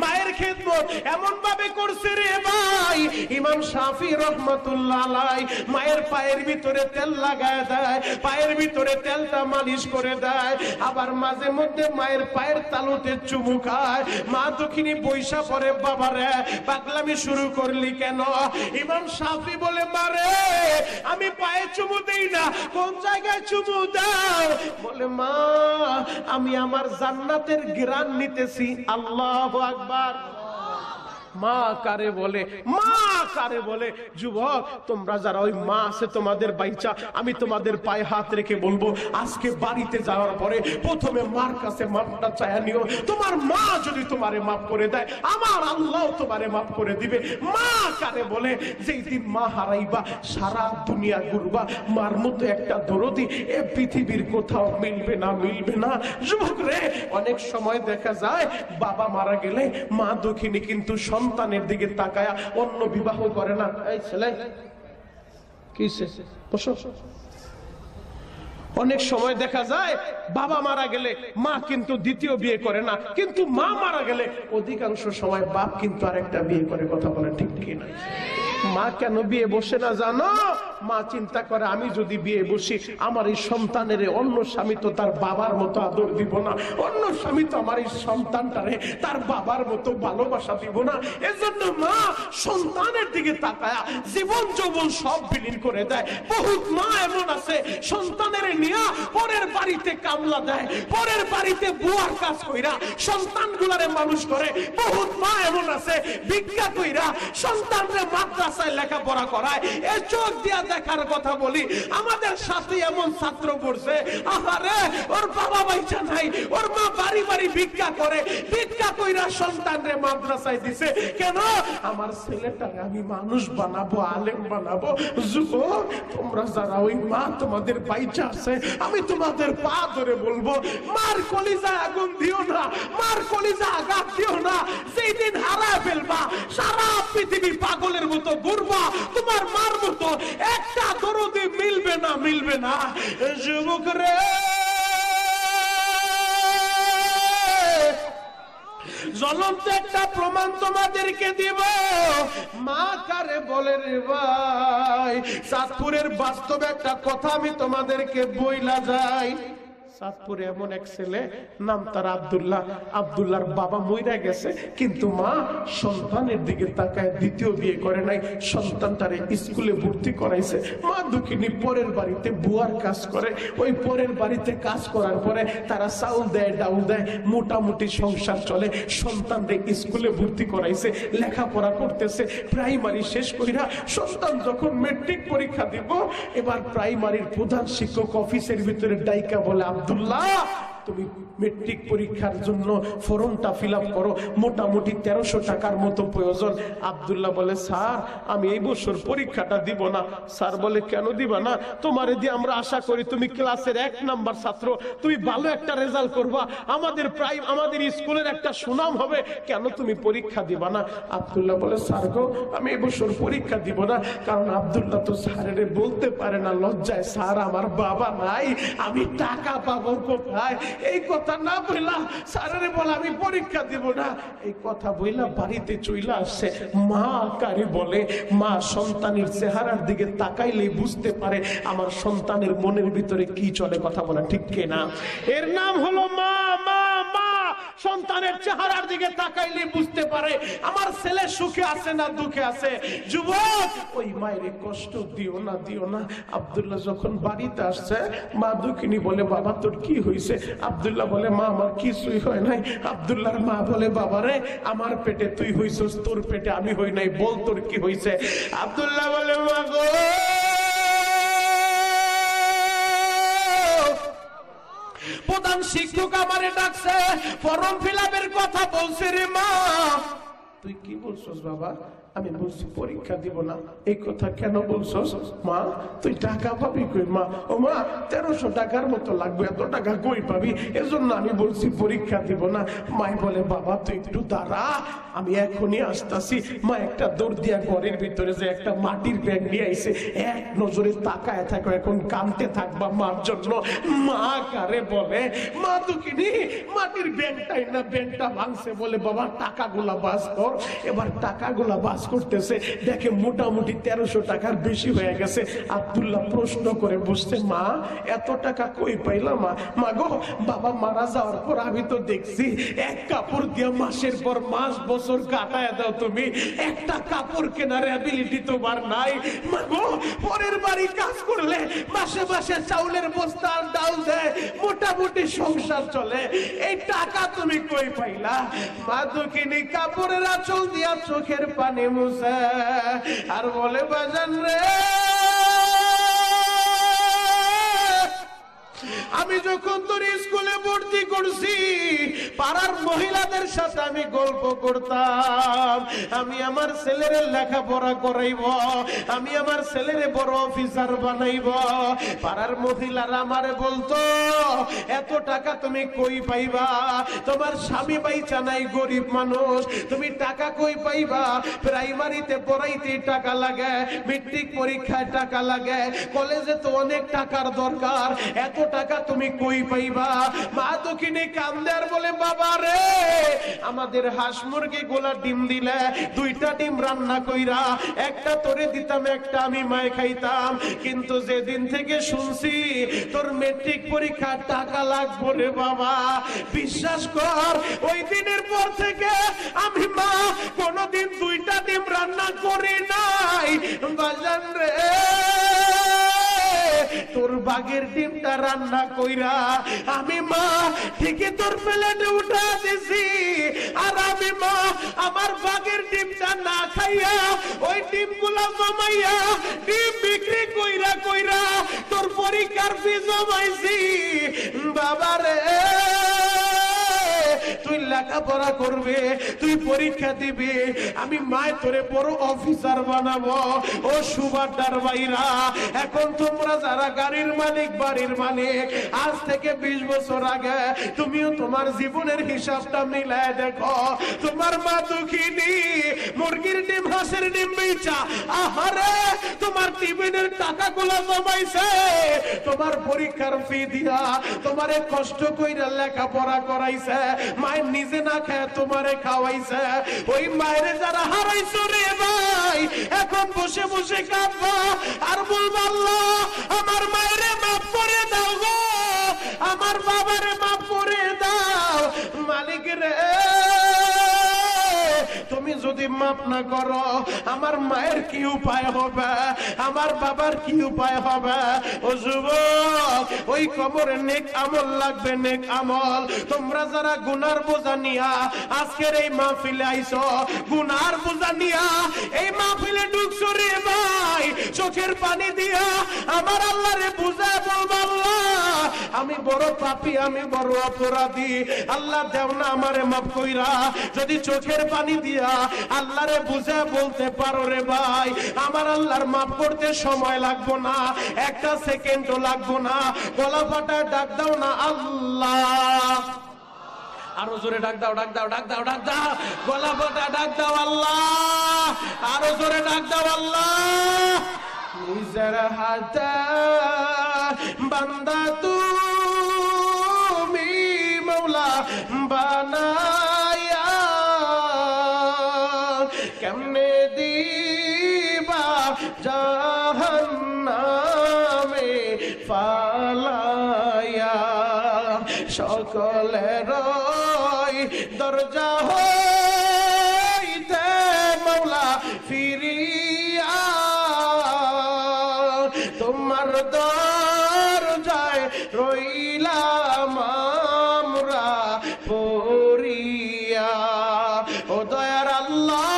মায়ের খেদমত এমন ভাবে করছে রে ভাই, ইমাম শাফি রহমাতুল্লাহ আলাইহি মায়ের পায়ের ভিতরে তেল লাগায় দেয়, পায়ের ভিতরে তেলটা মালিশ করে দেয়, আবার মাঝে মধ্যে মায়ের পায়ের তালুতে চুমু খায়। মা দক্ষিণী বৈশা পরে, বাবারে পাগলামি শুরু করলি কেন? ইমাম শাফি বলে, মারে আমি পায়ে চুমু দেই না। কোন জায়গায় চুমু দাও? বলে, মা আমি আমার জান্নাতের ঘ্রাণ নিতেছি। আল্লাহু আকবার। মা কারে বলে, মা কারে বলে? যুবক, তোমরা যারা ওই মা আছে তোমাদের বাইচা, আমি তোমাদের পায়ে হাত রেখে বলবো, আজকে বাড়িতে যাওয়ার পরে প্রথমে মার কাছে মাপটা চায়া নিও। তোমার মা যদি তোমারে মাফ করে দেয়, আমার আল্লাহ তোমারে মাফ করে দিবে। মা কারে বলে? যেই দিন মা হারাইবা সারা দুনিয়া ঘুরবা, মার মতো একটা দরদি এ পৃথিবীর কোথাও মিলবে না। যুবক রে, অনেক সময় দেখা যায় বাবা মারা গেলে মা দক্ষিণী কিন্তু সন্তানের দিকে তাকায়া অন্য বিবাহ করে না। এই ছেলে কিসে বসো। অনেক সময় দেখা যায় বাবা মারা গেলে মা কিন্তু দ্বিতীয় বিয়ে করে না, কিন্তু মা মারা গেলে অধিকাংশ সময় বাপ কিন্তু আরেকটা বিয়ে করে। কথা বলে ঠিক কি না? মা কেন বিয়ে বসে না জানো? মা চিন্তা করে, আমি যদি বিয়ে বসি আমার এই সন্তানের অন্য স্বামী তো তার বাবার মতো আদর দিব না, অন্য স্বামী তো আমার এই সন্তানটারে তার বাবার মতো ভালোবাসা দিব না। এজন্য মা সন্তানের দিকে তাকায়া জীবন যৌবন সব বিলীন করে দেয়। বহুত মা এমন আছে সন্তানের নিয়া পরের বাড়িতে কামলা দেয়, পরের বাড়িতে বুয়ার কাজ কইরা সন্তানগুলারে মানুষ করে। বহুত মা এমন আছে ভিক্ষা কইরা সন্তানরে মাদ্রাসায় লেখাপড়া করায়। এ চোখ দিয়া দেখার কথা বলি, আমাদের সাথে এমন ছাত্র পড়ছে, আহারে ওর বাবা বাইচা নাই, ওর মা বাড়ি বাড়ি ভিক্ষা করে, ভিক্ষা কইরা সন্তানরে মাদ্রাসায় দিছে। কেন? আমার ছেলেটাকে আমি মানুষ বানাবো, আলেম বানাবো। যুবক, তোমরা যারা ওই মা তোমাদের বাইচা আছে, আমি তোমাদের পা ধরে বলবো, মার কলিজা আগুন দিও না, মার কলিজা আঘাত দিও না। যেই দিন হারায় ফেলবা সারা পৃথিবী পাগলের মতো ঘুরবা, তোমার মার মতো একটা দরদি মিলবে না। যুবক রে, জ্বলন্ত একটা প্রমাণ তোমাদেরকে দিব। মা কারে বলে রে ভাই? চাঁদপুরের বাস্তব একটা কথা আমি তোমাদেরকে বইলা যাই। চাঁদপুরে এমন এক ছেলে, নাম তার আব্দুল্লাহ। আব্দুল্লাহর বাবা মইরা গেছে, কিন্তু মা সন্তানের দিকে তাকায় দ্বিতীয় বিয়ে করে নাই, সন্তানটারে স্কুলে ভর্তি করাইছে। মা দুঃখিনী পরের বাড়িতে বুয়ার কাজ করে, ওই পরের বাড়িতে কাজ করার পরে তারা চাউল দেয়, ডাউল দেয়, মোটামুটি সংসার চলে। সন্তানরে স্কুলে ভর্তি করাইছে, লেখাপড়া করতেছে, প্রাইমারি শেষ কইরা সন্তান যখন মেট্রিক পরীক্ষা দিব, এবার প্রাইমারির প্রধান শিক্ষক অফিসের ভিতরে ডাইকা বলে, আব্দুল্লাহ তুমি মেট্রিক পরীক্ষার জন্য ফর্মটা ফিল আপ করো, মোটামুটি 1300 টাকার মতো প্রয়োজন। আব্দুল্লাহ বলে, স্যার আমি এই বছর পরীক্ষাটা দিব না। স্যার বলে, কেন দিবা না? তোমারে দিয়ে আমরা আশা করি তুমি ক্লাসের 1 নাম্বার ছাত্র, তুমি ভালো একটা রেজাল্ট করবা, আমাদের স্কুলের একটা সুনাম হবে, কেন তুমি পরীক্ষা দিবা না? আব্দুল্লাহ বলে, স্যার গো আমি এই বছর পরীক্ষা দিব না। কারণ আব্দুল্লাহ তো স্যারের বলতে পারে না লজ্জায়, স্যার আমার বাবা নাই, আমি টাকা পাবো কোথায়? এই কথা না বইলা স্যারের বলে আমি পরীক্ষা দিব না। এই কথা বইলা বাড়িতে চইলা আসছে। মা কারে বলে? মা সন্তানের চেহারার দিকে তাকাইলেই বুঝতে পারে আমার সন্তানের মনের ভিতরে কি চলে। কথা বলা ঠিক কিনা? এর নাম হলো মা। মা মা সন্তানের চেহারার দিকে তাকাইলে বুঝতে পারে আমার ছেলে সুখে আছে না দুঃখে আছে। যুবক, ওই মায়ের কষ্ট দিও না। আব্দুল্লাহ যখন বাড়িতে আসছে, মা দুঃখিনী বলে, বাবা তোর কি হয়েছে? আব্দুল্লাহ বলে, মা আমার কিছুই হয় নাই। আব্দুল্লাহর মা বলে, বাবা রে আমার পেটে তুই হইছস, তোর পেটে আমি হই নাই, বল তোর কি হয়েছে? আব্দুল্লাহ বলে, মা গো প্রধান শিক্ষক আমারে ডাকছে, ফর্ম ফিল আপের কথা বলছে রে মা। তুই কি বলছস বাবা? আমি বলছি পরীক্ষা দিব না। এই কথা কেন বলছস? মা তুই টাকা পাবি কই? মা ও মা 1300 টাকার মতো লাগবে, এত টাকা কই পাবি? এজন্য আমি বলছি পরীক্ষা দিব না। মাই বলে বাবা তুই একটু দাঁড়া, আমি এখনই আসতাছি। মা একটা দৌড় দিয়া ঘরের ভিতরে যে একটা মাটির ব্যাগ নিয়ে আইছে, এক নজরে তাকায় থাকো, এখন কানতে থাকবা মার জন্য। মা কারে বলে মা দুঃখিনী মাটির ব্যাগটাই না ব্যাগটা ভাঙছে, বলে বাবা টাকাগুলা বাস কর। এবার টাকাগুলা বাস করতেছে, দেখে মোটামুটি 1300 টাকার বেশি হয়ে গেছে। আব্দুল্লাহ প্রশ্ন করে বসছে, মা এত টাকা কই পাইলা? মা গো বাবা মারা যাওয়ার পর আমি তো দেখছি এক কাপড় দিয়া মাসের পর মাস বছর কাটায় দাও তুমি, একটা কাপড় কেনার অ্যাবিলিটি তোমার নাই। মা গো পরের বাড়ি কাজ করলে মাসে মাসে চাউলের বস্তা আর ডাল দেয়, মোটামুটি সংসার চলে, এই টাকা তুমি কই পাইলা? মা দুঃখিনী কাপড়ের আঁচল দিয়া চোখের পানি মুছে আর বলে বাজান রে, আমি যখন তোর স্কুলে ভর্তি করছি পাড়ার মহিলাদের সাথে আমি গল্প করতাম, আমি আমার ছেলের লেখাপড়া করাইব, আমি আমার ছেলের বড় অফিসার বানাইব। পাড়ার মহিলারা আমারে বলতো এত টাকা তুমি কই পাইবা? তোমার স্বামী বাইচা নাই, গরিব মানুষ, তুমি টাকা কই পাইবা? প্রাইমারিতে পড়াইতে টাকা লাগে, মেট্রিক পরীক্ষায় টাকা লাগে, কলেজে তো অনেক টাকার দরকার, এত টাকা তুমি কই পাইবা? মা দক্ষিণে কান্দার বলে বাবা রে, আমাদের হাঁস মুরগি গোলা ডিম দিলে 2টা ডিম রান্না কইরা একটা তোরে দিতাম, একটা আমি মায়ে খাইতাম, কিন্তু যেদিন থেকে শুনছি তোর মেট্রিক পরীক্ষার টাকা লাগবে রে বাবা, বিশ্বাস কর ওই দিনের পর থেকে আমি মা কোনদিন 2টা ডিম রান্না করি নাই। বাজান রে তোর বাগের ডিমটা রান্না কইরা আমি মা ঠিকই তোর প্লেটে উঠা দিছি, আর আমি মা আমার বাগের ডিমটা না খাইয়া ওই ডিমগুলা জমাইয়া ডিম বিক্রি কইরা কইরা তোর পরীক্ষার ফি জমাইছি। বাবা রে তুই লেখাপড়া করবে, তুই পরীক্ষা দিবি, আমি মায় তোরে বড় অফিসার বানাবো। ও সুবাদার ভাইরা, এখন তোমরা যারা গাড়ির মালিক বাড়ির মালিক, আজ থেকে 20 বছর আগে তুমিও তোমার জীবনের হিসাবটা মিলায় দেখো। তোমার মা দুঃখিনী মুরগির ডিম হাঁসের ডিম বেচা আহারে তোমার টিফিনের টাকাগুলো জমাইছে, তোমার পরীক্ষার ফি দিয়া তোমারে কষ্ট কইরা লেখাপড়া করাইছে, মায়ের নিজে না খায় তোমারে খাওয়াইছে। ওই মায়ের যারা হারাইছো রে ভাই, এখন বসে বসে কাঁদবা আর বলবা আল্লাহ আমার মায়ের মাফ করে দাও গো, আমার বাবারে মাফ করে দাও। মালিক রে তুমি যদি মাফ না করো আমার মায়ের কি উপায় হবে, আমার বাবার কি উপায় হবে? ও যুবক ওই কবরে নেক আমল লাগবে, নেক আমল। তোমরা যারা গুনার বোঝা নিয়া আজকের এই মাহফিলে আইছো, গুনার বোঝা নিয়া এই মাহফিলে ঢুকছো রে ভাই, চোখের পানি দিয়া আমার আল্লাহরে বুঝায় বলবা আল্লাহ আমি বড় পাপী, আমি বড় অপরাধী, আল্লাহ দেও না আমারে মাফ কইরা। যদি চোখের পানি দিয়া আল্লাহরে বুঝে বলতে পারো রে ভাই, আমার আল্লাহর মাফ করতে সময় লাগবো না, একটা সেকেন্ডও লাগবো না, গলা ফাটায় ডাক দাও না আল্লাহ। আরো জোরে ডাক দাও, ডাক দাও, ডাক দাও, ডাক দাও, গলা ফাটা ডাক দাও আল্লাহ, আরো জোরে ডাক দাও আল্লাহ। নিজের হাতে বান্দা তুমি মৌলা বানায়া কেমনে দিবা জাহান্নামে ফালায়া, সকলের দরজা হইতে মৌলা ফিরিয়া তোমার দরজায় রইলাম আমরা পড়িয়া। ও দয়ার আল্লাহ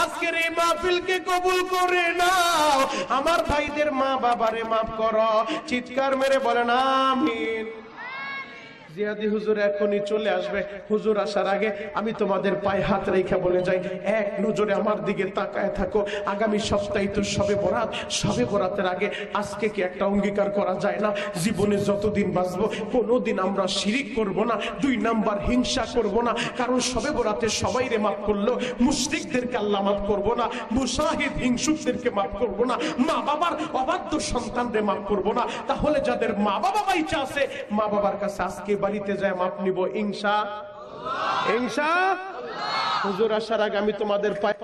আজকের এই মাহফিলকে কবুল করে নাও, আমার ভাইদের মা বাবারে মাফ করো, চিৎকার মেরে বলেন আমিন। জিয়াদি হুজুর এখনই চলে আসবে। হুজুর আসার আগে আমি তোমাদের পায়ে হাত রেখে বলে যাই, এক নজরে আমার দিকে তাকায় থাকো। আগামী সপ্তাহে তো শবে বরাত, শবে বরাতের আগে আজকে কি একটা অঙ্গীকার করা যায় না, জীবনে যতদিন বাঁচবো কোনোদিন আমরা শিরিক করব না, 2 নাম্বার হিংসা করব না। কারণ শবে বরাতে সবাইরে মাফ করলো, মুশরিকদেরকে আল্লাহ মাফ করব না, মুশাহিদ হিংসুকদেরকে মাফ করব না, মা বাবার অবাধ্য সন্তানদের মাফ করব না। তাহলে যাদের মা বাবা বাইচা আছে, মা বাবার কাছে আজকে বাড়িতে যায় মাপ নিব ইনশাআল্লাহ। হুজুর আসার আগে আমি তোমাদের পায়ে